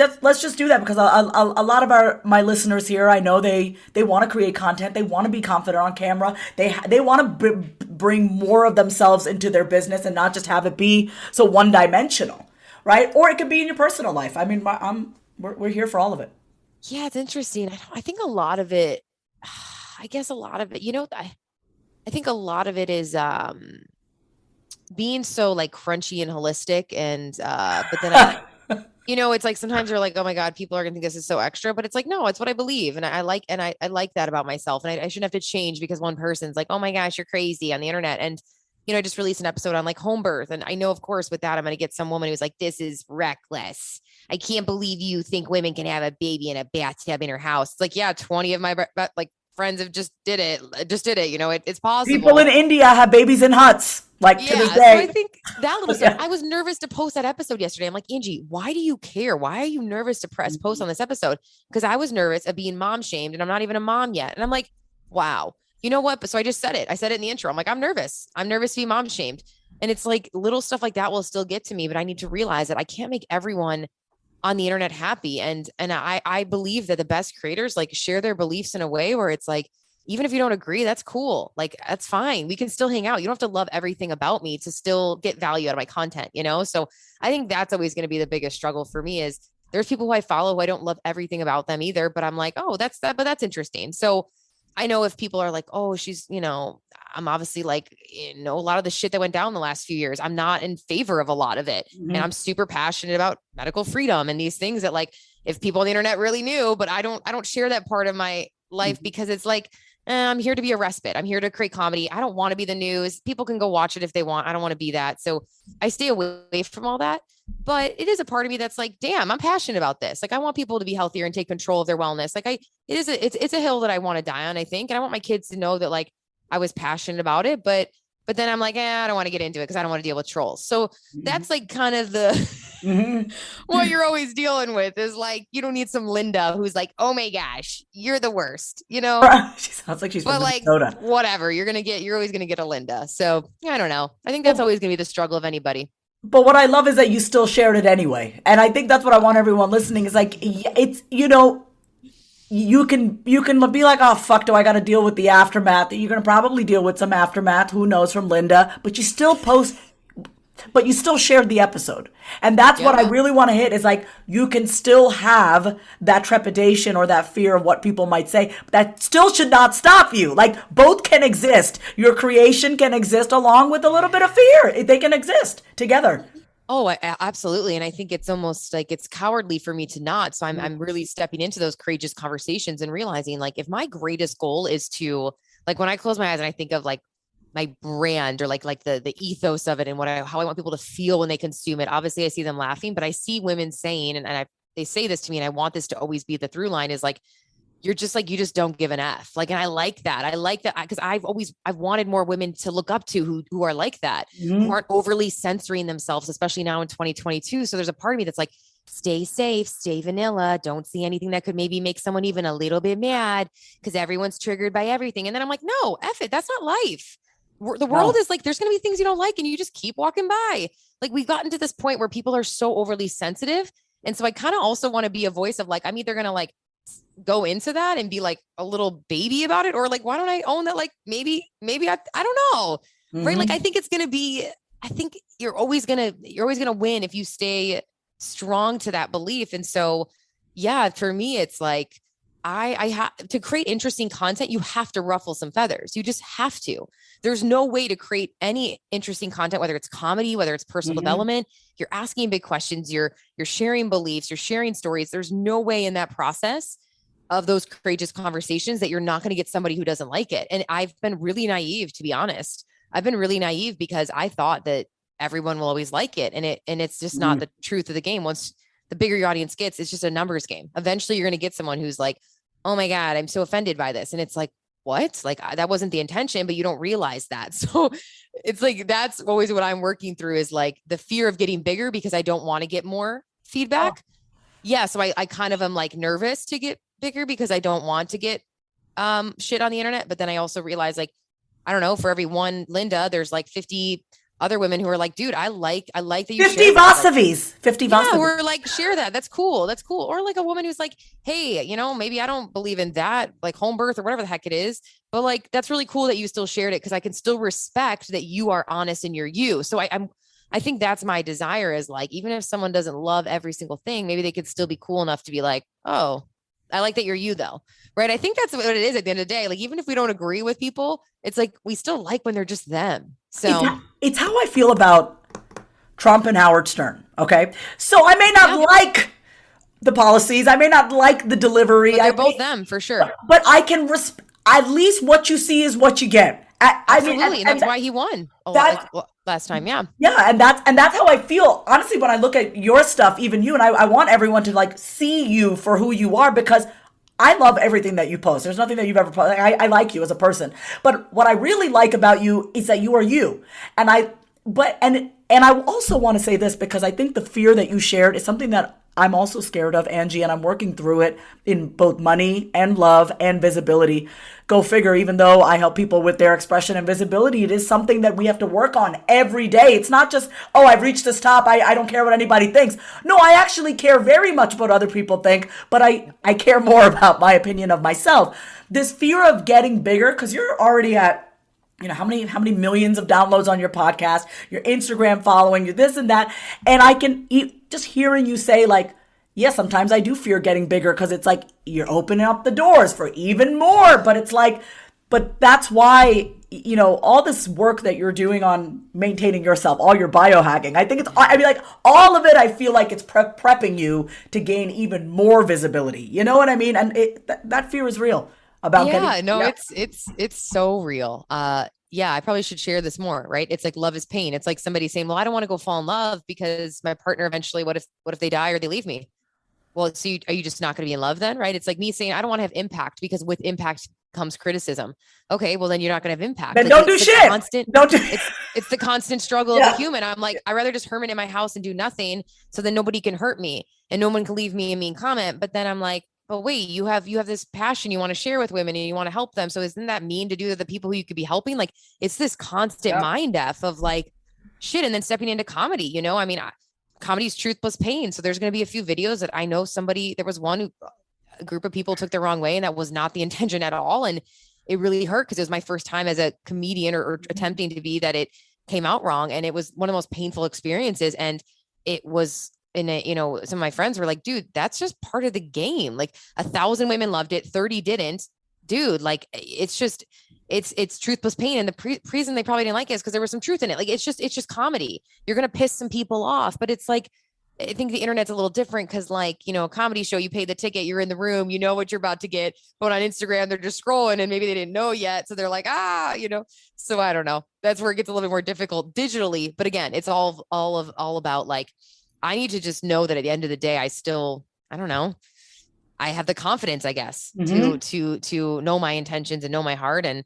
just do that because a lot of my listeners here, I know they want to create content, they want to be confident on camera, they want to bring more of themselves into their business and not just have it be so one dimensional, right? Or it could be in your personal life. I mean, we're here for all of it. Yeah, it's interesting. I think a lot of it, I guess a lot of it, you know, I think a lot of it is being so like crunchy and holistic and but then you know, it's like sometimes you're like, oh my God, people are gonna think this is so extra, but it's like, no, it's what I believe. And I like that about myself. And I shouldn't have to change because one person's like, oh my gosh, you're crazy on the internet. And you know, I just released an episode on like home birth. And I know, of course, with that, I'm going to get some woman who's like, this is reckless. I can't believe you think women can have a baby in a bathtub in her house. It's like, yeah, 20 of my like friends have just did it. You know, it's possible. People in India have babies in huts. Like to this day. So I think that little stuff, I was nervous to post that episode yesterday. I'm like, Angie, why do you care? Why are you nervous to post on this episode? Because I was nervous of being mom shamed and I'm not even a mom yet. And I'm like, wow, you know what? So I just said it. I said it in the intro. I'm like, I'm nervous. I'm nervous to be mom shamed. And it's like little stuff like that will still get to me, but I need to realize that I can't make everyone on the internet happy. And I believe that the best creators like share their beliefs in a way where it's like, even if you don't agree, that's cool. Like, that's fine. We can still hang out. You don't have to love everything about me to still get value out of my content, you know? So I think that's always going to be the biggest struggle for me is there's people who I follow who I don't love everything about them either, but I'm like, oh, that's that, but that's interesting. So I know if people are like, oh, she's, I'm obviously like, a lot of the shit that went down the last few years, I'm not in favor of a lot of it. Mm-hmm. And I'm super passionate about medical freedom and these things that like, if people on the internet really knew, but I don't share that part of my life because it's like, I'm here to be a respite. I'm here to create comedy. I don't want to be the news. People can go watch it if they want. I don't want to be that. So I stay away from all that. But it is a part of me that's like, damn, I'm passionate about this. Like, I want people to be healthier and take control of their wellness. Like it's a hill that I want to die on, I think. And I want my kids to know that like I was passionate about it, but then I'm like, I don't want to get into it because I don't want to deal with trolls. So that's like kind of the what you're always dealing with is like, you don't need some Linda who's like, oh my gosh, you're the worst, She sounds like she's but from like Minnesota. whatever, you're always gonna get a Linda. So I don't know. I think that's always gonna be the struggle of anybody. But what I love is that you still shared it anyway. And I think that's what I want everyone listening is like, it's, you can be like, oh, fuck, do I got to deal with the aftermath? You're going to probably deal with some aftermath, who knows, from Linda, but you still shared the episode. And that's what I really want to hit is like, you can still have that trepidation or that fear of what people might say. That still should not stop you. Like, both can exist. Your creation can exist along with a little bit of fear. They can exist together. Oh, absolutely. And I think it's almost like it's cowardly for me to not. So I'm really stepping into those courageous conversations and realizing like, if my greatest goal is to like, when I close my eyes and I think of like my brand or like the ethos of it and how I want people to feel when they consume it. Obviously I see them laughing, but I see women saying, and they say this to me, and I want this to always be the through line is like, you're just like, you just don't give an F. Like, and I like that. I like that because I've wanted more women to look up to who are like that, who aren't overly censoring themselves, especially now in 2022. So there's a part of me that's like, stay safe, stay vanilla. Don't see anything that could maybe make someone even a little bit mad because everyone's triggered by everything. And then I'm like, no, F it. That's not life. The world is like, there's going to be things you don't like and you just keep walking by. Like, we've gotten to this point where people are so overly sensitive. And so I kind of also want to be a voice of like, I'm either going to like go into that and be like a little baby about it, or like, why don't I own that? Like, maybe I don't know. Right. Like, I think you're always going to win if you stay strong to that belief. And so, yeah, for me, it's like, I have to create interesting content. You have to ruffle some feathers. You just have to. There's no way to create any interesting content, whether it's comedy, whether it's personal development. You're asking big questions. You're sharing beliefs. You're sharing stories. There's no way in that process of those courageous conversations that you're not going to get somebody who doesn't like it. And I've been really naive, to be honest. I've been really naive because I thought that everyone will always like it, and it's just not the truth of the game. Once the bigger your audience gets, it's just a numbers game. Eventually you're going to get someone who's like, oh my God, I'm so offended by this. And it's like, what? Like, that wasn't the intention, but you don't realize that. So it's like, that's always what I'm working through is like the fear of getting bigger because I don't want to get more feedback. Yeah. So I kind of am like nervous to get bigger because I don't want to get shit on the internet. But then I also realize like, I don't know, for every one Linda, there's like 50 other women who are like, dude, I like that you 50 Vasavis, 50 Vasavis. Yeah, we're like, share that. That's cool. That's cool. Or like a woman who's like, hey, maybe I don't believe in that, like home birth or whatever the heck it is, but like, that's really cool that you still shared it because I can still respect that you are honest in your you. So I think that's my desire is like, even if someone doesn't love every single thing, maybe they could still be cool enough to be like, oh, I like that you're you though. Right. I think that's what it is at the end of the day. Like, even if we don't agree with people, it's like, we still like when they're just them. So it's how I feel about Trump and Howard Stern. Okay. So I may not like the policies. I may not like the delivery. But they're both them for sure. But I can at least what you see is what you get. Absolutely. I mean, that's why he won last time. Yeah. Yeah. And that's how I feel. Honestly, when I look at your stuff, even you, and I want everyone to like see you for who you are because I love everything that you post. There's nothing that you've ever posted. I like you as a person. But what I really like about you is that you are you. And I also want to say this because I think the fear that you shared is something that I'm also scared of, Angie, and I'm working through it in both money and love and visibility. Go figure, even though I help people with their expression and visibility, it is something that we have to work on every day. It's not just, oh, I've reached this top. I don't care what anybody thinks. No, I actually care very much what other people think, but I care more about my opinion of myself. This fear of getting bigger, because you're already at, how many millions of downloads on your podcast, your Instagram following, your this and that. And I can just hearing you say like, yeah, sometimes I do fear getting bigger because it's like you're opening up the doors for even more. But it's like, but that's why, all this work that you're doing on maintaining yourself, all your biohacking, all of it, I feel like it's prepping you to gain even more visibility. You know what I mean? And that fear is real. It's so real. I probably should share this more, right? It's like love is pain. It's like somebody saying, well, I don't want to go fall in love because my partner eventually, what if they die or they leave me? Well, so are you just not going to be in love then? Right. It's like me saying, I don't want to have impact because with impact comes criticism. Okay. Well, then you're not going to have impact. Then don't do shit. It's the constant struggle of a human. I'm like, I'd rather just hermit in my house and do nothing. So then nobody can hurt me and no one can leave me a mean comment. But then I'm like, but wait, you have this passion you want to share with women and you want to help them. So isn't that mean to do to the people who you could be helping? Like it's this constant mind F of like shit. And then stepping into comedy, comedy's truth plus pain. So there's going to be a few videos that I know there was a group of people took the wrong way and that was not the intention at all. And it really hurt because it was my first time as a comedian or attempting to be that it came out wrong. And it was one of the most painful experiences. And it was some of my friends were like, dude, that's just part of the game. Like 1,000 women loved it. 30 didn't. Dude, like it's truth plus pain. And the reason they probably didn't like it is because there was some truth in it. Like, it's just comedy. You're going to piss some people off, but it's like, I think the internet's a little different because a comedy show, you pay the ticket, you're in the room, you know what you're about to get, but on Instagram, they're just scrolling and maybe they didn't know yet. So they're like, so I don't know. That's where it gets a little bit more difficult digitally. But again, it's all about like, I need to just know that at the end of the day, I don't know. I have the confidence, I guess, to know my intentions and know my heart. And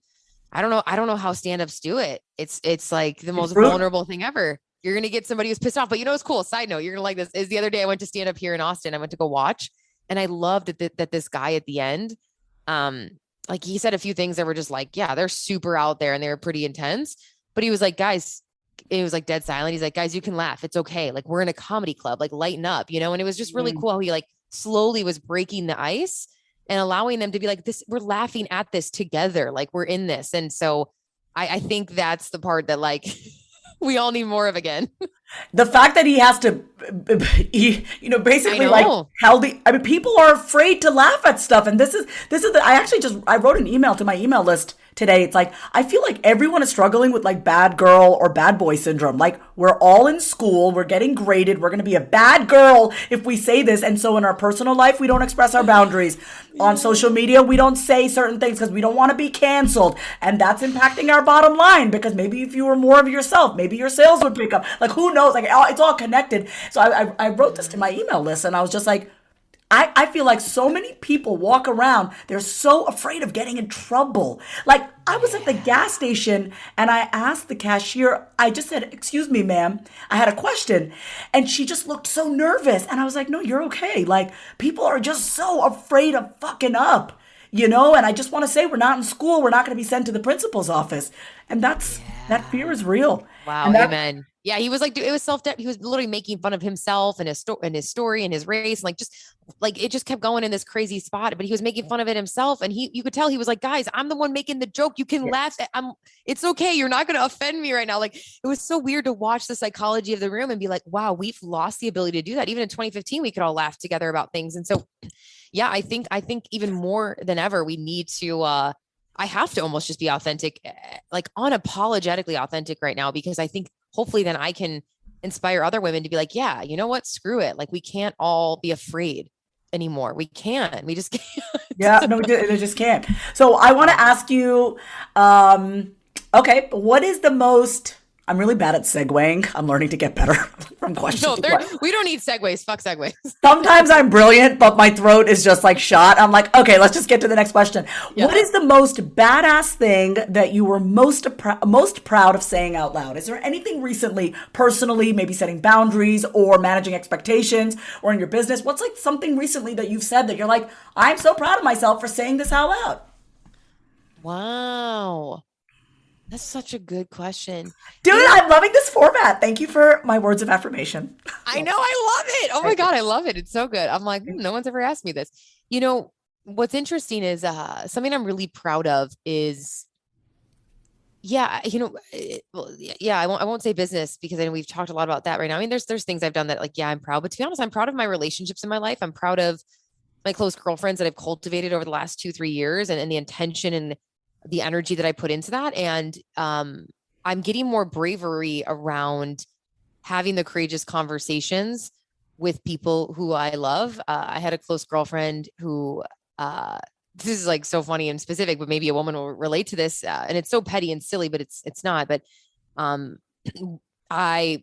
I don't know how stand-ups do it. It's like the most vulnerable thing ever. You're going to get somebody who's pissed off, but it's cool. Side note, you're going to like this is the other day I went to stand up here in Austin. I went to go watch and I loved that this guy at the end, like he said a few things that were just like, yeah, they're super out there and they were pretty intense, but he was like, guys, it was like dead silent. He's like, guys, you can laugh. It's okay. Like we're in a comedy club, like lighten up, and it was just really cool how he like slowly was breaking the ice and allowing them to be like this. We're laughing at this together. Like we're in this. And so I think that's the part that like we all need more of again. The fact that he has to, basically like people are afraid to laugh at stuff. And I wrote an email to my email list today. It's like, I feel like everyone is struggling with like bad girl or bad boy syndrome. Like we're all in school, we're getting graded, we're going to be a bad girl if we say this. And so in our personal life, we don't express our boundaries. On social media, we don't say certain things because we don't want to be canceled. And that's impacting our bottom line because maybe if you were more of yourself, maybe your sales would pick up. Like who knows? Like it's all connected. So I wrote this to my email list and I was just like, I feel like so many people walk around, they're so afraid of getting in trouble. Like I was at the gas station and I asked the cashier, I just said, excuse me, ma'am, I had a question. And she just looked so nervous. And I was like, no, you're okay. Like people are just so afraid of fucking up, and I just want to say we're not in school. We're not going to be sent to the principal's office. And that fear is real. Wow. Amen. Yeah, he was like, dude, it was he was literally making fun of himself and his story and his race. And like, just like, it just kept going in this crazy spot, but he was making fun of it himself. And you could tell he was like, guys, I'm the one making the joke. You can laugh. It's okay. You're not going to offend me right now. Like, it was so weird to watch the psychology of the room and be like, wow, we've lost the ability to do that. Even in 2015, we could all laugh together about things. And so, yeah, I think even more than ever, we need to, I have to almost just be authentic, like unapologetically authentic right now, because I think hopefully then I can inspire other women to be like, yeah, you know what? Screw it. Like we can't all be afraid anymore. We can't. We just can't. Yeah, no, we just can't. So I want to ask you, okay, what is the most I'm really bad at segueing. I'm learning to get better from question No, to question. we don't need segues. Fuck segues. Sometimes I'm brilliant, but my throat is just like shot. I'm like, okay, let's just get to the next question. Yeah. What is the most badass thing that you were most proud of saying out loud? Is there anything recently, personally, maybe setting boundaries or managing expectations or in your business? What's like something recently that you've said that you're like, I'm so proud of myself for saying this out loud? Wow. That's such a good question. Dude, I'm loving this format. Thank you for my words of affirmation. I know. I love it. Oh my God. I love it. It's so good. I'm like, no one's ever asked me this. You know, what's interesting is something I'm really proud of is, yeah, I won't say business because I know we've talked a lot about that right now. I mean, there's things I've done that like, yeah, I'm proud, but to be honest, I'm proud of my relationships in my life. I'm proud of my close girlfriends that I've cultivated over the last 2-3 years and the intention and the energy that I put into that. And I'm getting more bravery around having the courageous conversations with people who I love. I had a close girlfriend who, this is like so funny and specific, but maybe a woman will relate to this. And it's so petty and silly, but it's not. But I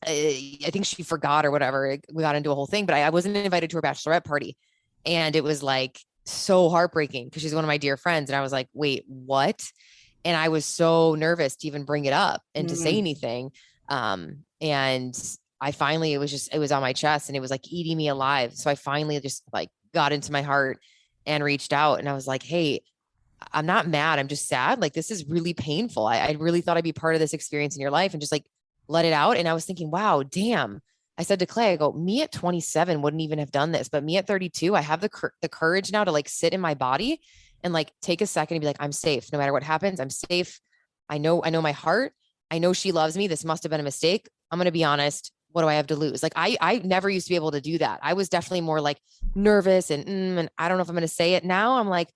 think she forgot or whatever. We got into a whole thing, but I wasn't invited to her bachelorette party. And it was like so heartbreaking because she's one of my dear friends. And I was like, wait, what? And I was so nervous to even bring it up and to say anything. And I finally, it was on my chest and it was like eating me alive. So I finally just like got into my heart and reached out and I was like, hey, I'm not mad. I'm just sad. Like, this is really painful. I really thought I'd be part of this experience in your life and just like let it out. And I was thinking, wow, damn. I said to Clay, I go, me at 27 wouldn't even have done this, but me at 32, I have the courage now to like sit in my body and like take a second and be like, I'm safe. No matter what happens, I'm safe. I know my heart. I know she loves me. This must've been a mistake. I'm going to be honest. What do I have to lose? Like, I never used to be able to do that. I was definitely more like nervous and I don't know if I'm going to say it now. I'm like,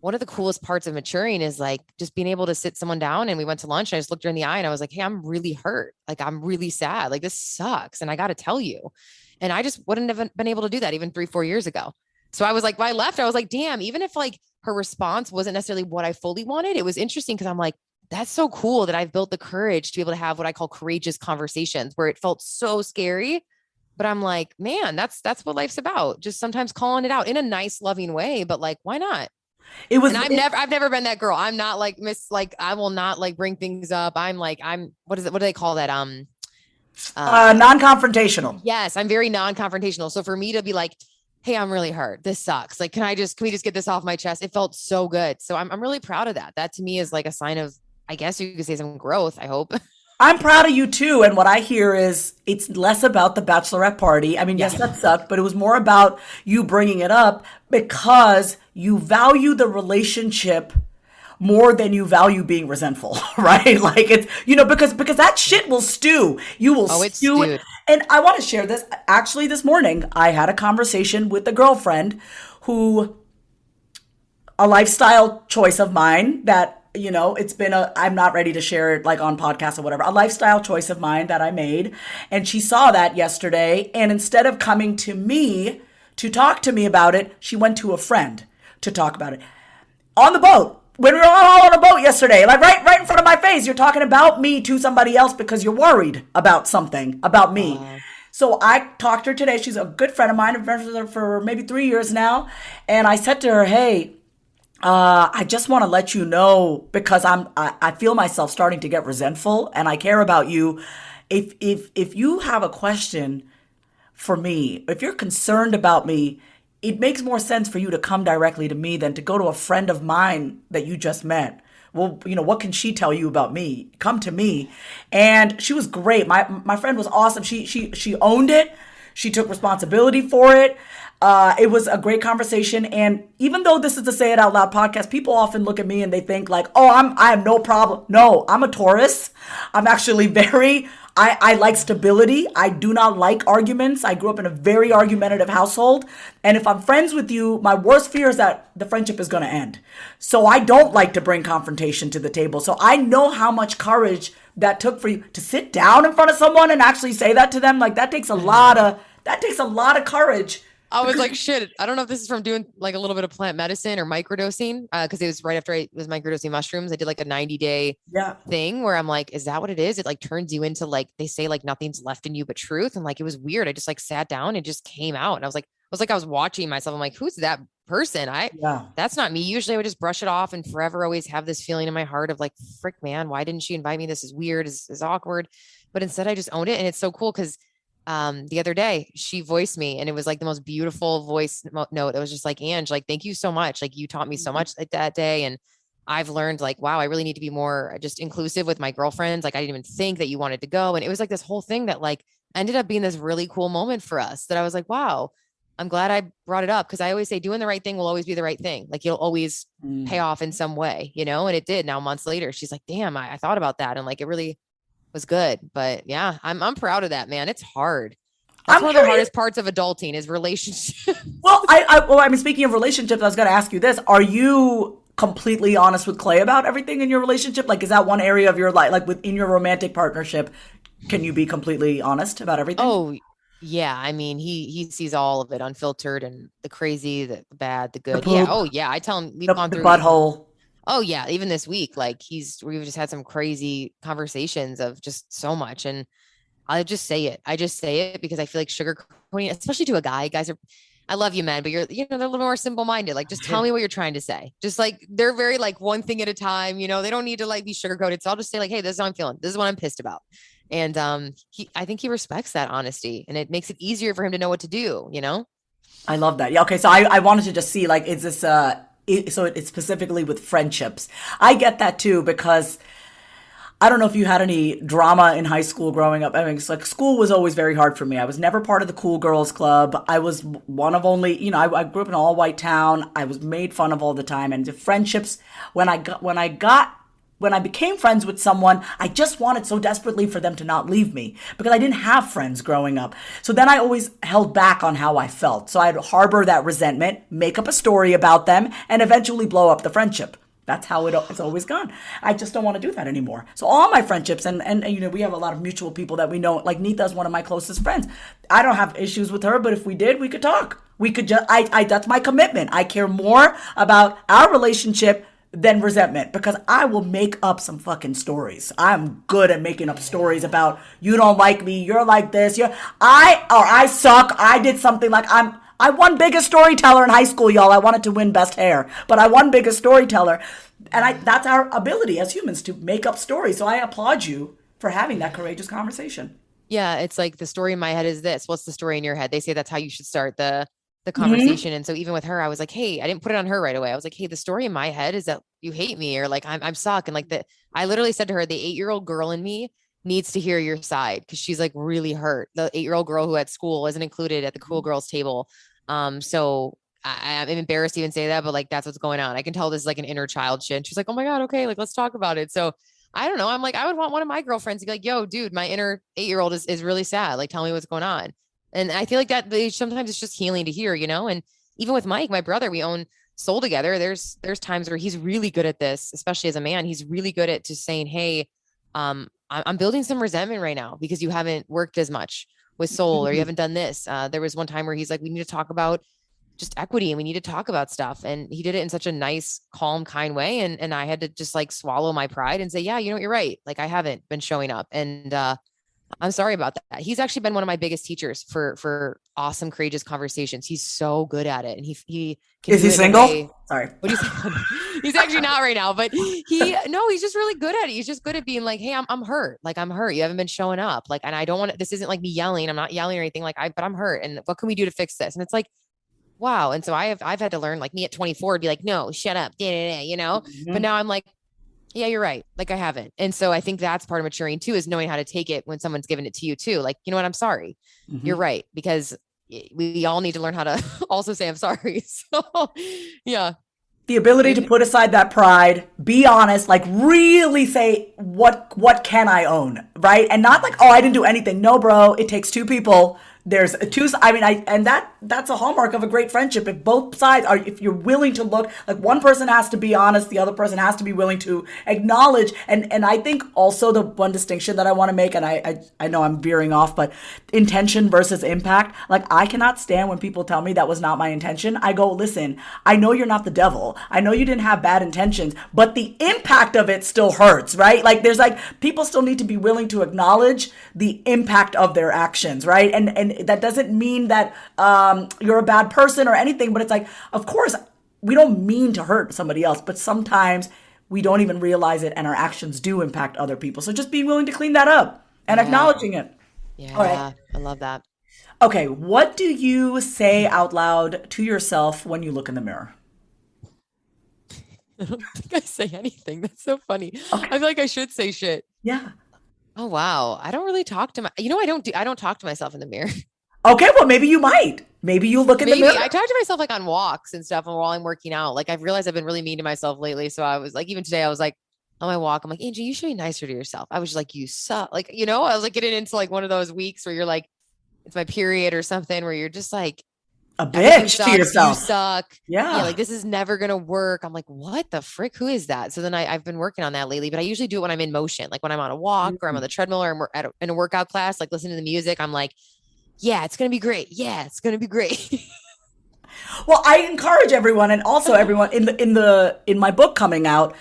one of the coolest parts of maturing is like just being able to sit someone down and we went to lunch and I just looked her in the eye and I was like, hey, I'm really hurt. Like, I'm really sad. Like, this sucks. And I got to tell you. And I just wouldn't have been able to do that even 3-4 years ago. So I was like, when I left, I was like, damn, even if like her response wasn't necessarily what I fully wanted, it was interesting because I'm like, that's so cool that I've built the courage to be able to have what I call courageous conversations where it felt so scary. But I'm like, man, that's what life's about. Just sometimes calling it out in a nice, loving way. But like, why not? I've never been that girl. I'm not like I will not like bring things up. What do they call that? Non-confrontational. Yes. I'm very non-confrontational. So for me to be like, hey, I'm really hurt. This sucks. Like, can we just get this off my chest? It felt so good. So I'm really proud of that. That to me is like a sign of, I guess you could say, some growth, I hope. I'm proud of you too. And what I hear is it's less about the bachelorette party. I mean, yes, that sucked, but it was more about you bringing it up because you value the relationship more than you value being resentful, right? Like it's, because that shit will stew. You will stew. Stewed. And I want to share this. Actually, this morning, I had a conversation with a girlfriend who, a lifestyle choice of mine that, it's been I'm not ready to share it like on podcasts or whatever, a lifestyle choice of mine that I made. And she saw that yesterday. And instead of coming to me to talk to me about it, she went to a friend to talk about it. On the boat. When we were all on a boat yesterday, like right in front of my face, you're talking about me to somebody else because you're worried about something about me. So I talked to her today. She's a good friend of mine. I've been with her for maybe 3 years now. And I said to her, hey, I just want to let you know because I feel myself starting to get resentful and I care about you. If you have a question for me, if you're concerned about me, it makes more sense for you to come directly to me than to go to a friend of mine that you just met. Well, what can she tell you about me? Come to me. And she was great. My friend was awesome. She owned it. She took responsibility for it. It was a great conversation. And even though this is the Say It Out Loud podcast, people often look at me and they think like, oh, I have no problem. No, I'm a Taurus. I'm actually I like stability. I do not like arguments. I grew up in a very argumentative household. And if I'm friends with you, my worst fear is that the friendship is going to end. So I don't like to bring confrontation to the table. So I know how much courage that took for you to sit down in front of someone and actually say that to them. Like that takes a lot of courage I was like, shit, I don't know if this is from doing like a little bit of plant medicine or microdosing. Cause it was right after I was microdosing mushrooms. I did like a 90-day Yeah. thing where I'm like, is that what it is? It like turns you into like, they say like nothing's left in you but truth. And like, it was weird. I just like sat down and just came out. And I was watching myself. I'm like, who's that person? Yeah. That's not me. Usually I would just brush it off and forever always have this feeling in my heart of like, frick man, why didn't she invite me? This is weird. Is awkward. But instead I just owned it. And it's so cool. Cause the other day she voiced me and it was like the most beautiful voice note. It was just like, Ange, like, thank you so much. Like you taught me so much like that day. And I've learned like, wow, I really need to be more just inclusive with my girlfriends. Like I didn't even think that you wanted to go. And it was like this whole thing that like ended up being this really cool moment for us that I was like, wow, I'm glad I brought it up. Cause I always say doing the right thing will always be the right thing. Like you'll always pay off in some way, you know? And it did. Now months later, she's like, damn, I thought about that. And like, it really was good. But yeah, I'm proud of that, man. It's hard. That's one of the hardest parts of adulting is relationships. Well, I mean, speaking of relationships, I was going to ask you this. Are you completely honest with Clay about everything in your relationship? Like, is that one area of your life, like within your romantic partnership, can you be completely honest about everything? Oh, yeah. I mean, he sees all of it unfiltered and the crazy, the bad, the good. Yeah. Oh, yeah. I tell him we've gone through the butthole. Oh yeah. Even this week, like we've just had some crazy conversations of just so much. And I just say it because I feel like sugarcoating, especially to a guy, guys I love you, men, but they're a little more simple minded. Like, just tell me what you're trying to say. Just like, they're very like one thing at a time, they don't need to like be sugarcoated. So I'll just say like, hey, this is how I'm feeling. This is what I'm pissed about. And I think he respects that honesty and it makes it easier for him to know what to do, I love that. Yeah. Okay. So I wanted to just see like, is this, so it's specifically with friendships. I get that too, because I don't know if you had any drama in high school growing up. I mean, it's like school was always very hard for me. I was never part of the cool girls club. I was one of only, I grew up in an all white town. I was made fun of all the time. And the friendships, when I became friends with someone, I just wanted so desperately for them to not leave me because I didn't have friends growing up. So then I always held back on how I felt. So I'd harbor that resentment, make up a story about them, and eventually blow up the friendship. That's how it's always gone. I just don't want to do that anymore. So all my friendships, and we have a lot of mutual people that we know, like Nita is one of my closest friends. I don't have issues with her, but if we did, we could talk. We could just, that's my commitment. I care more about our relationship than resentment because I will make up some fucking stories. I'm good at making up stories about you don't like me, you're like this, I suck, I did something like I won biggest storyteller in high school, y'all. I wanted to win best hair, but I won biggest storyteller. And that's our ability as humans to make up stories. So I applaud you for having that courageous conversation. Yeah. It's like the story in my head is this. What's the story in your head? They say that's how you should start the conversation. Mm-hmm. And so even with her, I was like, hey, I didn't put it on her right away. I was like, hey, the story in my head is that you hate me or like I'm suck. And like I literally said to her, the 8-year-old girl in me needs to hear your side because she's like really hurt. The 8-year-old girl who at school isn't included at the cool girls table. So I'm embarrassed to even say that, but like, that's what's going on. I can tell this is like an inner child shit. And she's like, oh my God. Okay. Like, let's talk about it. So I don't know. I'm like, I would want one of my girlfriends to be like, yo, dude, my inner 8-year-old is really sad. Like, tell me what's going on. And I feel like that sometimes it's just healing to hear, and even with Mike, my brother, we own Soul together. There's times where he's really good at this, especially as a man, he's really good at just saying, hey, I'm building some resentment right now because you haven't worked as much with Soul or you haven't done this. There was one time where he's like, we need to talk about just equity and we need to talk about stuff. And he did it in such a nice, calm, kind way. And I had to just like swallow my pride and say, yeah, you're right. Like I haven't been showing up and, I'm sorry about that. He's actually been one of my biggest teachers for awesome, courageous conversations. He's so good at it. And he can is he single? Sorry. What do you say? He's actually not right now, but he's just really good at it. He's just good at being like, hey, I'm hurt. Like I'm hurt. You haven't been showing up. Like, and I don't want to, this isn't like me yelling. I'm not yelling or anything but I'm hurt. And what can we do to fix this? And it's like, wow. And so I've had to learn like me at 24 to be like, no, shut up. Mm-hmm. But now I'm like, yeah, you're right. Like I haven't. And so I think that's part of maturing too, is knowing how to take it when someone's giving it to you too. Like, you know what? I'm sorry. Mm-hmm. You're right. Because we all need to learn how to also say, I'm sorry. So yeah. The ability to put aside that pride, be honest, like really say, what can I own? Right. And not like, oh, I didn't do anything. No, bro, it takes two people There's two. I mean, that's a hallmark of a great friendship. If both sides are, if you're willing to look, like one person has to be honest, the other person has to be willing to acknowledge. And I think also the one distinction that I want to make, and I know I'm veering off, but intention versus impact. Like, I cannot stand when people tell me that was not my intention. I go, listen, I know you're not the devil. I know you didn't have bad intentions, but the impact of it still hurts, right? Like, there's like, people still need to be willing to acknowledge the impact of their actions, right? And that doesn't mean that you're a bad person or anything, but it's like, of course, we don't mean to hurt somebody else, but sometimes we don't even realize it, and our actions do impact other people. So just being willing to clean that up and acknowledging it. Yeah, all right. I love that. Okay, what do you say out loud to yourself when you look in the mirror? I don't think I say anything. That's so funny. Okay. I feel like I should say shit. Yeah. Oh, wow. I don't really talk to I don't talk to myself in the mirror. Okay, well, maybe you might. Maybe you look in the mirror. I talk to myself like on walks and stuff and while I'm working out. Like, I've realized I've been really mean to myself lately. So I was like, even today, I was like, on my walk, I'm like, Angie, you should be nicer to yourself. I was just like, you suck. Like, I was like getting into like one of those weeks where you're like, it's my period or something, where you're just like, a bitch sucks, to yourself. You suck. Yeah. Like, this is never going to work. I'm like, what the frick? Who is that? So then I've been working on that lately, but I usually do it when I'm in motion, like when I'm on a walk or I'm on the treadmill or I'm in a workout class, like listening to the music. I'm like, yeah, it's going to be great. Yeah, it's going to be great. Well, I encourage everyone, and also everyone in my book coming out,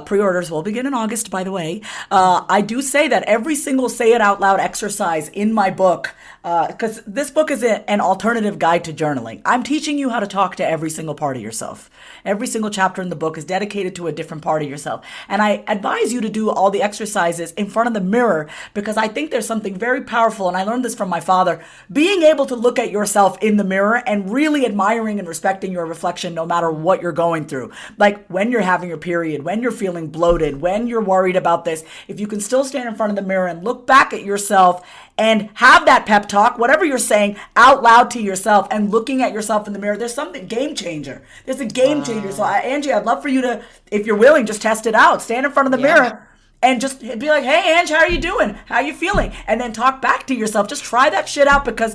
pre-orders will begin in August, by the way. I do say that every single say it out loud exercise in my book, because this book is an alternative guide to journaling. I'm teaching you how to talk to every single part of yourself. Every single chapter in the book is dedicated to a different part of yourself. And I advise you to do all the exercises in front of the mirror, because I think there's something very powerful, and I learned this from my father, being able to look at yourself in the mirror and really admiring and respecting your reflection no matter what you're going through. Like when you're having your period, when you're feeling bloated, when you're worried about this, if you can still stand in front of the mirror and look back at yourself and have that pep talk, whatever you're saying, out loud to yourself and looking at yourself in the mirror, there's something game changer. There's a game changer. So Angie, I'd love for you to, if you're willing, just test it out. Stand in front of the mirror and just be like, hey, Angie, how are you doing? How are you feeling? And then talk back to yourself. Just try that shit out, because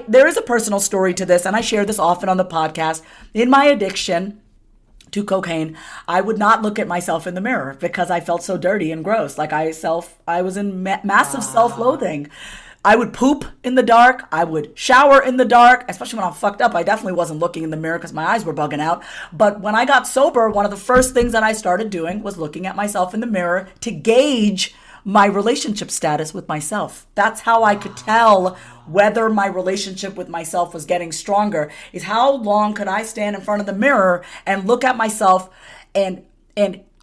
there is a personal story to this, and I share this often on the podcast. In my addiction to cocaine, I would not look at myself in the mirror because I felt so dirty and gross. Like I was in massive self-loathing. I would poop in the dark. I would shower in the dark, especially when I'm fucked up. I definitely wasn't looking in the mirror because my eyes were bugging out. But when I got sober, one of the first things that I started doing was looking at myself in the mirror to gauge my relationship status with myself. That's how I could tell whether my relationship with myself was getting stronger, is how long could I stand in front of the mirror and look at myself and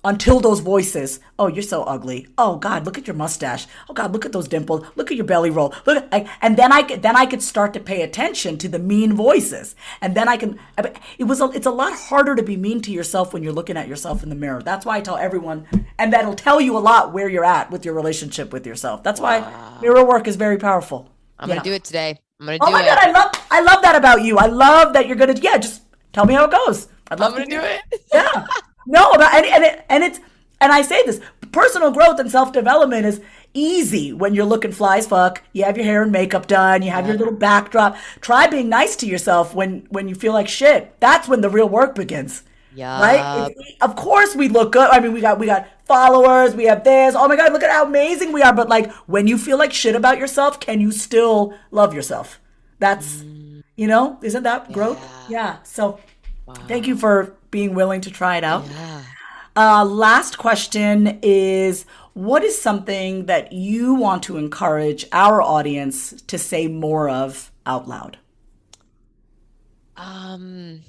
until those voices, oh, you're so ugly. Oh God, look at your mustache. Oh God, look at those dimples. Look at your belly roll. And then I could start to pay attention to the mean voices. And then it's a lot harder to be mean to yourself when you're looking at yourself in the mirror. That's why I tell everyone, and that'll tell you a lot where you're at with your relationship with yourself. That's why mirror work is very powerful. I'm going to do it today. I'm going to do it. Oh my God, I love that about you. I love that you're going to, just tell me how it goes. I'm going to do it. Yeah. No, and I say this, personal growth and self-development is easy when you're looking fly as fuck. You have your hair and makeup done. You have your little backdrop. Try being nice to yourself when you feel like shit. That's when the real work begins. Yeah. Right? Of course we look good. I mean, we got followers. We have this. Oh my God, look at how amazing we are. But like, when you feel like shit about yourself, can you still love yourself? That's, isn't that growth? Yeah. So thank you for being willing to try it out. Yeah. Last question is, what is something that you want to encourage our audience to say more of out loud? I'm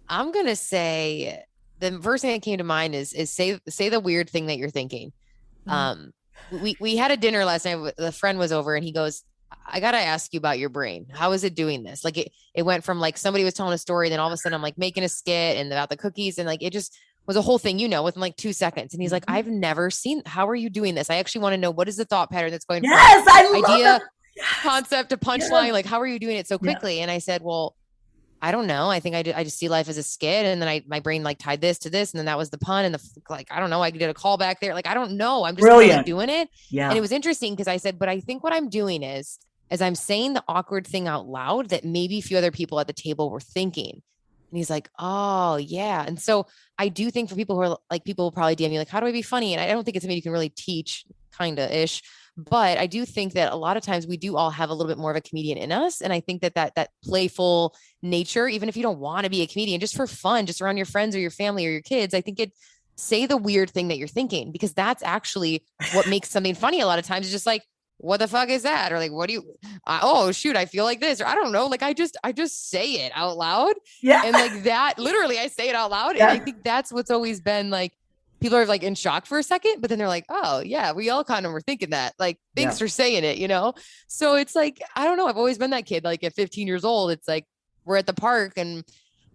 going to say, the first thing that came to mind is say the weird thing that you're thinking. We had a dinner last night. The friend was over and he goes, I got to ask you about your brain. How is it doing this? Like it went from like somebody was telling a story. Then all of a sudden I'm like making a skit and about the cookies. And like, it just was a whole thing, within like 2 seconds. And he's like, I've never seen, how are you doing this? I actually want to know, what is the thought pattern that's going from I love idea, that. concept to punchline? Like, how are you doing it so quickly? And I said, well, I don't know. I think I just see life as a skit, and then my brain like tied this to this, and then that was the pun, and like I don't know. I did a callback there. Like I don't know. I'm just kind of like Brilliant. doing it, and Yeah. it was interesting because I said, but I think what I'm doing is I'm saying the awkward thing out loud that maybe a few other people at the table were thinking. And he's like, oh yeah. And so I do think for people who are like, people will probably DM me like, how do I be funny? And I don't think it's something you can really teach, kind of ish. But I do think that a lot of times we do all have a little bit more of a comedian in us. And I think that playful nature, even if you don't want to be a comedian, just for fun, just around your friends or your family or your kids, I think say the weird thing that you're thinking, because that's actually what makes something funny. A lot of times it's just like, what the fuck is that? Or like, what do you, oh shoot, I feel like this, or I don't know. Like, I just say it out loud. Yeah. And like that, literally I say it out loud. Yeah. And I think that's what's always been like, people are like in shock for a second, but then they're like, oh yeah, we all kind of were thinking that, like, thanks for saying it, you know? So it's like, I don't know. I've always been that kid. Like at 15 years old, it's like, we're at the park and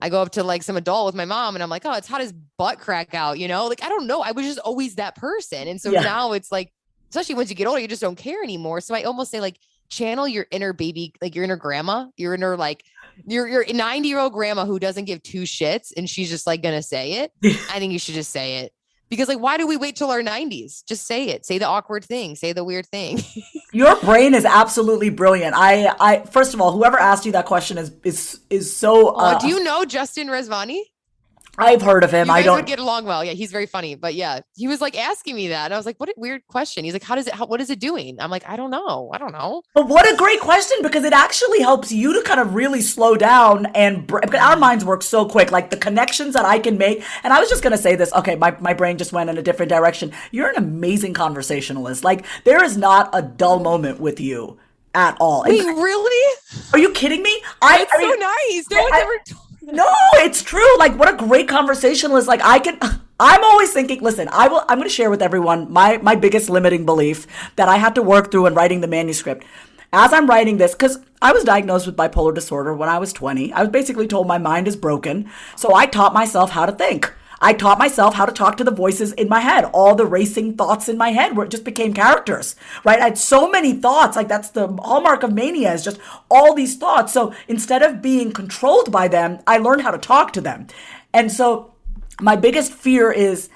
I go up to like some adult with my mom and I'm like, oh, it's hot as butt crack out, you know? Like, I don't know. I was just always that person. And so now it's like, especially once you get older, you just don't care anymore. So I almost say like, channel your inner baby, like your inner grandma, your inner, like your 90-year-old grandma who doesn't give two shits and she's just like going to say it. I think you should just say it. Because like, why do we wait till our 90s? Just say it. Say the awkward thing. Say the weird thing. Your brain is absolutely brilliant. I first of all, whoever asked you that question is so. Do you know Justin Rezvani? I've heard of him. You guys I don't would get along well. Yeah, he's very funny. But yeah, he was like asking me that. And I was like, what a weird question. He's like, what is it doing? I'm like, I don't know. But what a great question, because it actually helps you to kind of really slow down and because our minds work so quick, like the connections that I can make. And I was just going to say this. Okay, my brain just went in a different direction. You're an amazing conversationalist. Like there is not a dull moment with you at all. Wait, really? Are you kidding me? It's so nice. No one's ever told me that. No, it's true. Like what a great conversationalist. Like I'm always thinking, listen, I'm going to share with everyone my biggest limiting belief that I had to work through in writing the manuscript. As I'm writing this, because I was diagnosed with bipolar disorder when I was 20, I was basically told my mind is broken. So I taught myself how to think. I taught myself how to talk to the voices in my head. All the racing thoughts in my head where it just became characters, right? I had so many thoughts. Like that's the hallmark of mania, is just all these thoughts. So instead of being controlled by them, I learned how to talk to them. And so my biggest fear is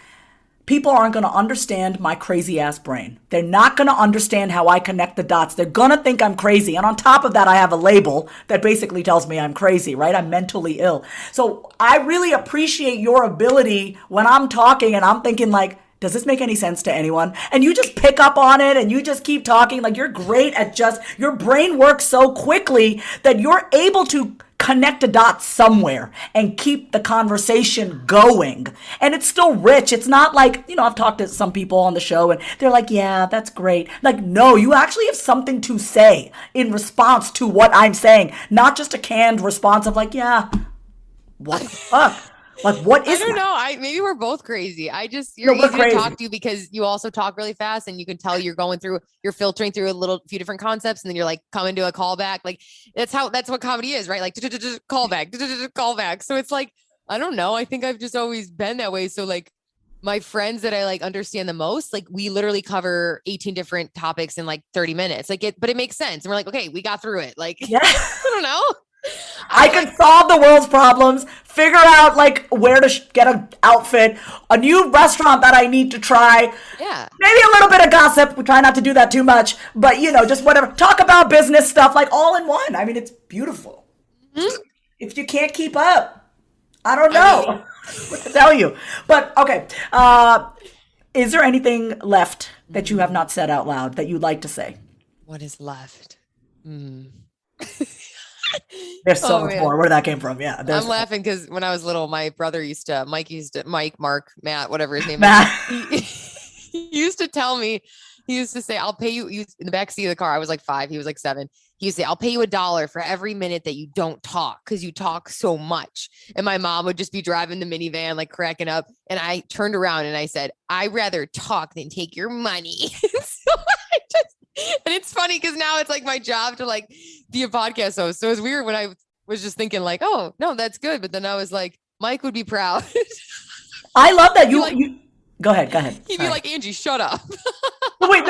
people aren't going to understand my crazy ass brain. They're not going to understand how I connect the dots. They're going to think I'm crazy. And on top of that, I have a label that basically tells me I'm crazy, right? I'm mentally ill. So I really appreciate your ability when I'm talking and I'm thinking like, does this make any sense to anyone? And you just pick up on it and you just keep talking. Like you're great at your brain works so quickly that you're able to connect the dots somewhere and keep the conversation going. And it's still rich. It's not like, I've talked to some people on the show and they're like, yeah, that's great. Like, no, you actually have something to say in response to what I'm saying, not just a canned response of like, yeah, what the fuck? Like, what is I don't that? know. Maybe we're both crazy. You're easy to talk to because you also talk really fast and you can tell you're filtering through few different concepts and then you're like coming to a callback. Like that's what comedy is, right? Like callback. So it's like, I don't know. I think I've just always been that way. So like my friends that I like understand the most, like we literally cover 18 different topics in like 30 minutes. But it makes sense. And we're like, okay, we got through it. Like, yeah. I don't know. I can solve the world's problems, figure out like where to get an outfit, a new restaurant that I need to try. Yeah. Maybe a little bit of gossip. We try not to do that too much, but just whatever. Talk about business stuff, like all in one. I mean, it's beautiful. Mm-hmm. If you can't keep up, I don't know what to tell you. But okay. Is there anything left that you have not said out loud that you'd like to say? What is left? There's so much more. Where that came from. Yeah. I'm laughing because when I was little, my brother Mark, Matt, whatever his name is. He used to tell me, he used to say, I'll pay you in the backseat of the car. I was like 5. He was like 7. He used to say, I'll pay you $1 for every minute that you don't talk because you talk so much. And my mom would just be driving the minivan, like cracking up. And I turned around and I said, I'd rather talk than take your money. And it's funny because now it's like my job to like be a podcast host. So it's weird when I was just thinking like, oh no, that's good. But then I was like, Mike would be proud. I love that you go ahead. He'd be like, Angie, shut up. Wait,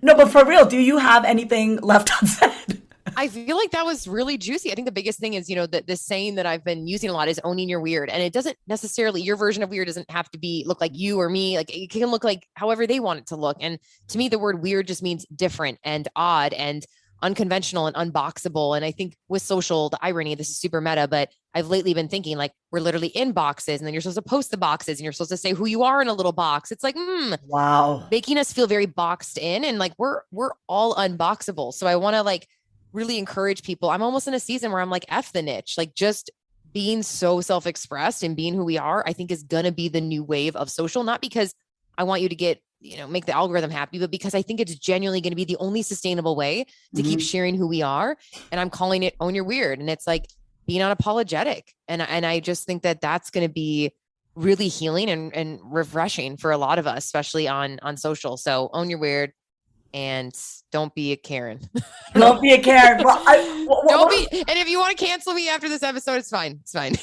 no, but for real, do you have anything left unsaid? I feel like that was really juicy. I think the biggest thing is, this saying that I've been using a lot is owning your weird. And it doesn't necessarily, your version of weird doesn't have to look like you or me. Like it can look like however they want it to look. And to me, the word weird just means different and odd and unconventional and unboxable. And I think with social, the irony, this is super meta, but I've lately been thinking like we're literally in boxes and then you're supposed to post the boxes and you're supposed to say who you are in a little box. It's like, wow, making us feel very boxed in and like we're all unboxable. So I want to like really encourage people. I'm almost in a season where I'm like, F the niche, like just being so self-expressed and being who we are, I think is going to be the new wave of social, not because I want you to get, make the algorithm happy, but because I think it's genuinely going to be the only sustainable way to keep sharing who we are. And I'm calling it own your weird. And it's like being unapologetic. And I just think that that's going to be really healing and refreshing for a lot of us, especially on social. So own your weird and don't be a Karen. Don't be a Karen. Well, don't be. And if you want to cancel me after this episode, it's fine. It's fine.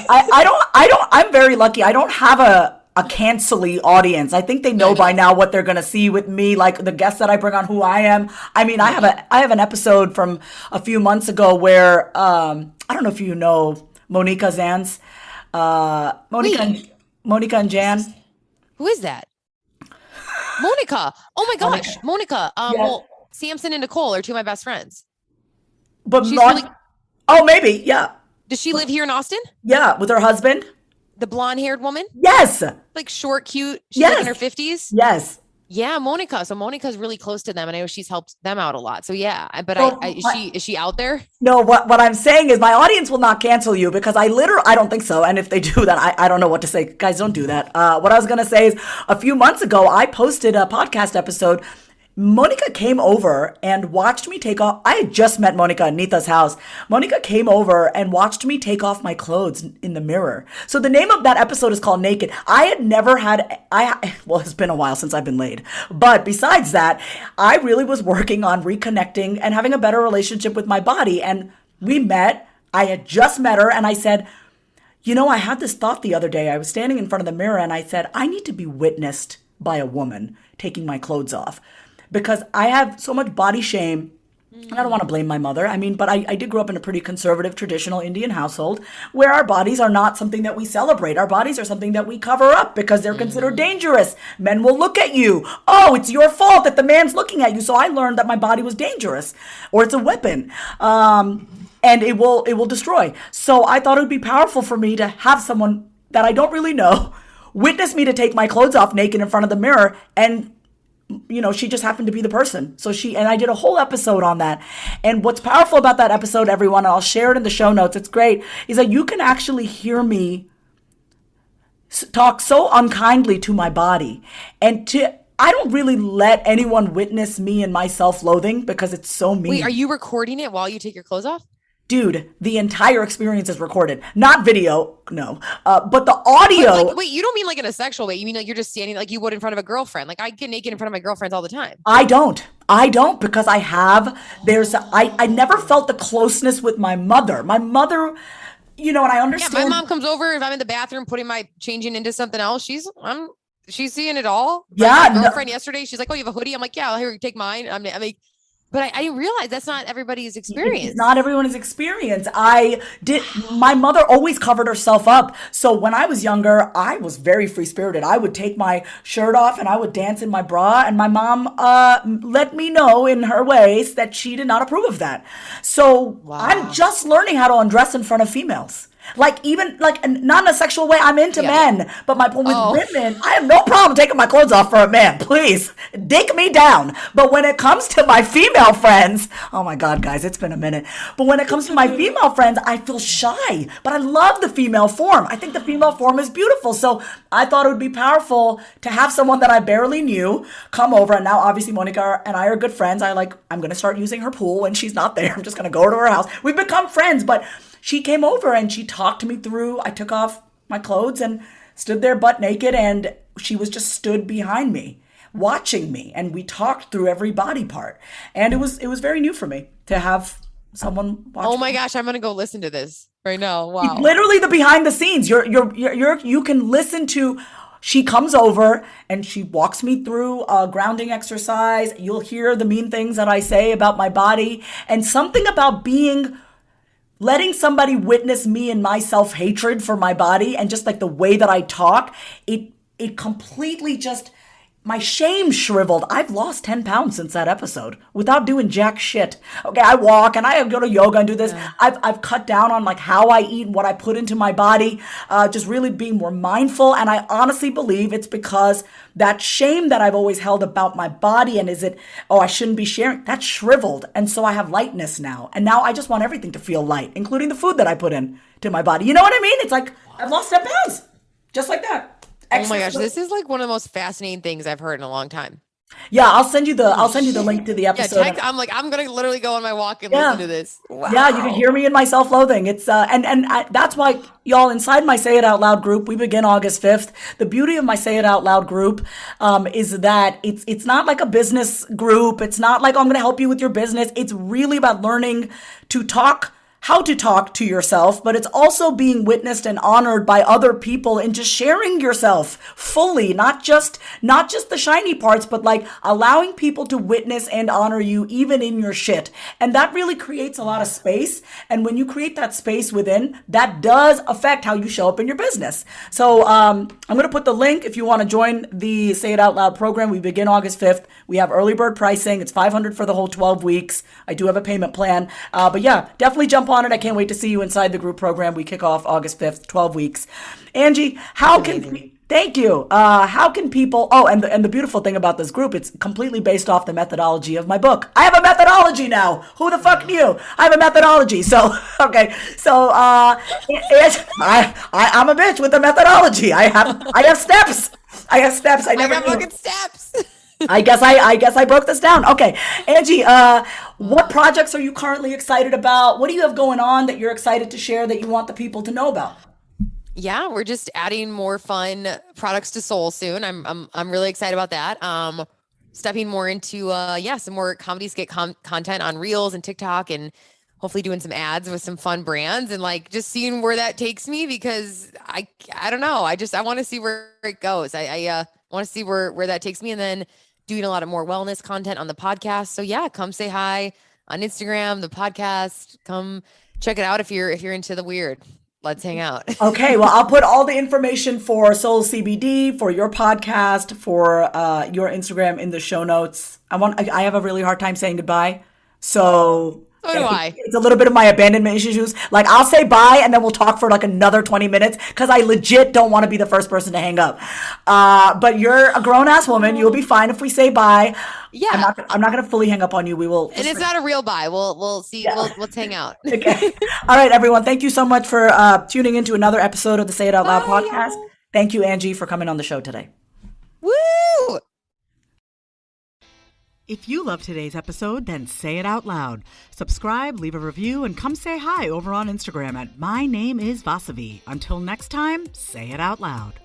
I'm very lucky. I don't have a cancel-y audience. I think they know by now what they're going to see with me, like the guests that I bring on, who I am. I mean, I have an episode from a few months ago where, I don't know if you know Monica Zans, Monica and Jan. Who is that? Monica. Oh my gosh. Monica. Well, Samson and Nicole are two of my best friends. But maybe. Yeah. Does she live here in Austin? Yeah. With her husband? The blonde haired woman? Yes. Like short, cute. She's like in her 50s? Yes. Yeah, Monica. So Monica's really close to them. And I know she's helped them out a lot. So yeah, but is she out there? No, what I'm saying is my audience will not cancel you because I don't think so. And if they do that, I don't know what to say. Guys, don't do that. What I was going to say is a few months ago, I posted a podcast episode. Monica came over and watched me take off. I had just met Monica at Nita's house. Monica came over and watched me take off my clothes in the mirror. So the name of that episode is called Naked. I had never had, well, it's been a while since I've been laid. But besides that, I really was working on reconnecting and having a better relationship with my body. And we met. I had just met her and I said, I had this thought the other day. I was standing in front of the mirror and I said, I need to be witnessed by a woman taking my clothes off. Because I have so much body shame, and I don't want to blame my mother. I mean, but I did grow up in a pretty conservative, traditional Indian household where our bodies are not something that we celebrate. Our bodies are something that we cover up because they're considered dangerous. Men will look at you. Oh, it's your fault that the man's looking at you. So I learned that my body was dangerous, or it's a weapon, and it will destroy. So I thought it would be powerful for me to have someone that I don't really know witness me to take my clothes off naked in front of the mirror, and she just happened to be the person. So I did a whole episode on that. And what's powerful about that episode, everyone, and I'll share it in the show notes, it's great, is that you can actually hear me talk so unkindly to my body. And I don't really let anyone witness me and my self-loathing because it's so mean. Wait, are you recording it while you take your clothes off? Dude, the entire experience is recorded. Not video, no. But the audio. Wait, you don't mean like in a sexual way. You mean like you're just standing like you would in front of a girlfriend. Like I get naked in front of my girlfriends all the time. I don't because I never felt the closeness with my mother. My mother, and I understand. Yeah, my mom comes over if I'm in the bathroom changing into something else. She's seeing it all. Yeah. My girlfriend yesterday, she's like, "Oh, you have a hoodie?" I'm like, "Yeah, here, take mine." I'm like, but I didn't realize that's not everybody's experience. It's not everyone's experience. My mother always covered herself up. So when I was younger, I was very free spirited. I would take my shirt off and I would dance in my bra. And my mom let me know in her ways that she did not approve of that. So wow. I'm just learning how to undress in front of females. Not in a sexual way. I'm into men, but my point with women, I have no problem taking my clothes off for a man. Please, dick me down. But when it comes to my female friends, oh my God, guys, it's been a minute. But when it comes to my female friends, I feel shy. But I love the female form. I think the female form is beautiful. So I thought it would be powerful to have someone that I barely knew come over. And now, obviously, Monica and I are good friends. I'm going to start using her pool when she's not there. I'm just going to go to her house. We've become friends, but she came over and she talked me through. I took off my clothes and stood there butt naked, and she was just stood behind me, watching me, and we talked through every body part. And it was very new for me to have someone watch. Oh my gosh, I'm gonna go listen to this right now. Wow, literally the behind the scenes. You can listen to. She comes over and she walks me through a grounding exercise. You'll hear the mean things that I say about my body, and something about letting somebody witness me and my self-hatred for my body and just like the way that I talk, it completely just, my shame shriveled. I've lost 10 pounds since that episode without doing jack shit. Okay, I walk and I go to yoga and do this. Yeah. I've cut down on like how I eat and what I put into my body, just really being more mindful. And I honestly believe it's because that shame that I've always held about my body and I shouldn't be sharing, that's shriveled. And so I have lightness now. And now I just want everything to feel light, including the food that I put in to my body. You know what I mean? It's like, I've lost 10 pounds, just like that. Oh my gosh, this is like one of the most fascinating things I've heard in a long time. Yeah, I'll send you the link to the episode. Yeah, I'm gonna literally go on my walk and listen to this. Wow. Yeah, you can hear me in my self-loathing. It's that's why y'all inside my Say It Out Loud group. We begin August 5th. The beauty of my Say It Out Loud group is that it's not like a business group. It's not like I'm gonna help you with your business. It's really about learning how to talk to yourself, but it's also being witnessed and honored by other people and just sharing yourself fully, not just the shiny parts, but like allowing people to witness and honor you even in your shit. And that really creates a lot of space. And when you create that space within, that does affect how you show up in your business. So I'm going to put the link if you want to join the Say It Out Loud program. We begin August 5th. We have early bird pricing. It's $500 for the whole 12 weeks. I do have a payment plan. But yeah, definitely jump on it. I can't wait to see you inside the group program. We kick off August 5th, 12 weeks. Angie, thank you. How can people, and the beautiful thing about this group, it's completely based off the methodology of my book. I have a methodology now. Who the fuck knew? I have a methodology. So, okay. So, I'm a bitch with a methodology. I have steps. I got fucking steps. I guess I broke this down. Okay. Angie, what projects are you currently excited about? What do you have going on that you're excited to share that you want the people to know about? Yeah, we're just adding more fun products to Soul soon. I'm really excited about that. Stepping more into some more comedy skit content on Reels and TikTok, and hopefully doing some ads with some fun brands, and like just seeing where that takes me, because I don't know. I want to see where it goes. I want to see where that takes me, and then doing a lot of more wellness content on the podcast. So yeah, come say hi on Instagram, the podcast. Come check it out if you're into the weird. Let's hang out. Okay, well, I'll put all the information for Soul CBD, for your podcast, for your Instagram in the show notes. I have a really hard time saying goodbye, so do I. It's a little bit of my abandonment issues. Like, I'll say bye and then we'll talk for like another 20 minutes because I legit don't want to be the first person to hang up. But you're a grown-ass woman. You'll be fine if we say bye. Yeah. I'm not going to fully hang up on you. We will. And it's not a real bye. We'll see. Yeah. Let's hang out. Okay. All right, everyone. Thank you so much for tuning into another episode of the Say It Out Loud podcast. Thank you, Angie, for coming on the show today. Woo! If you love today's episode, then say it out loud. Subscribe, leave a review, and come say hi over on Instagram at My Name is Vasavi. Until next time, say it out loud.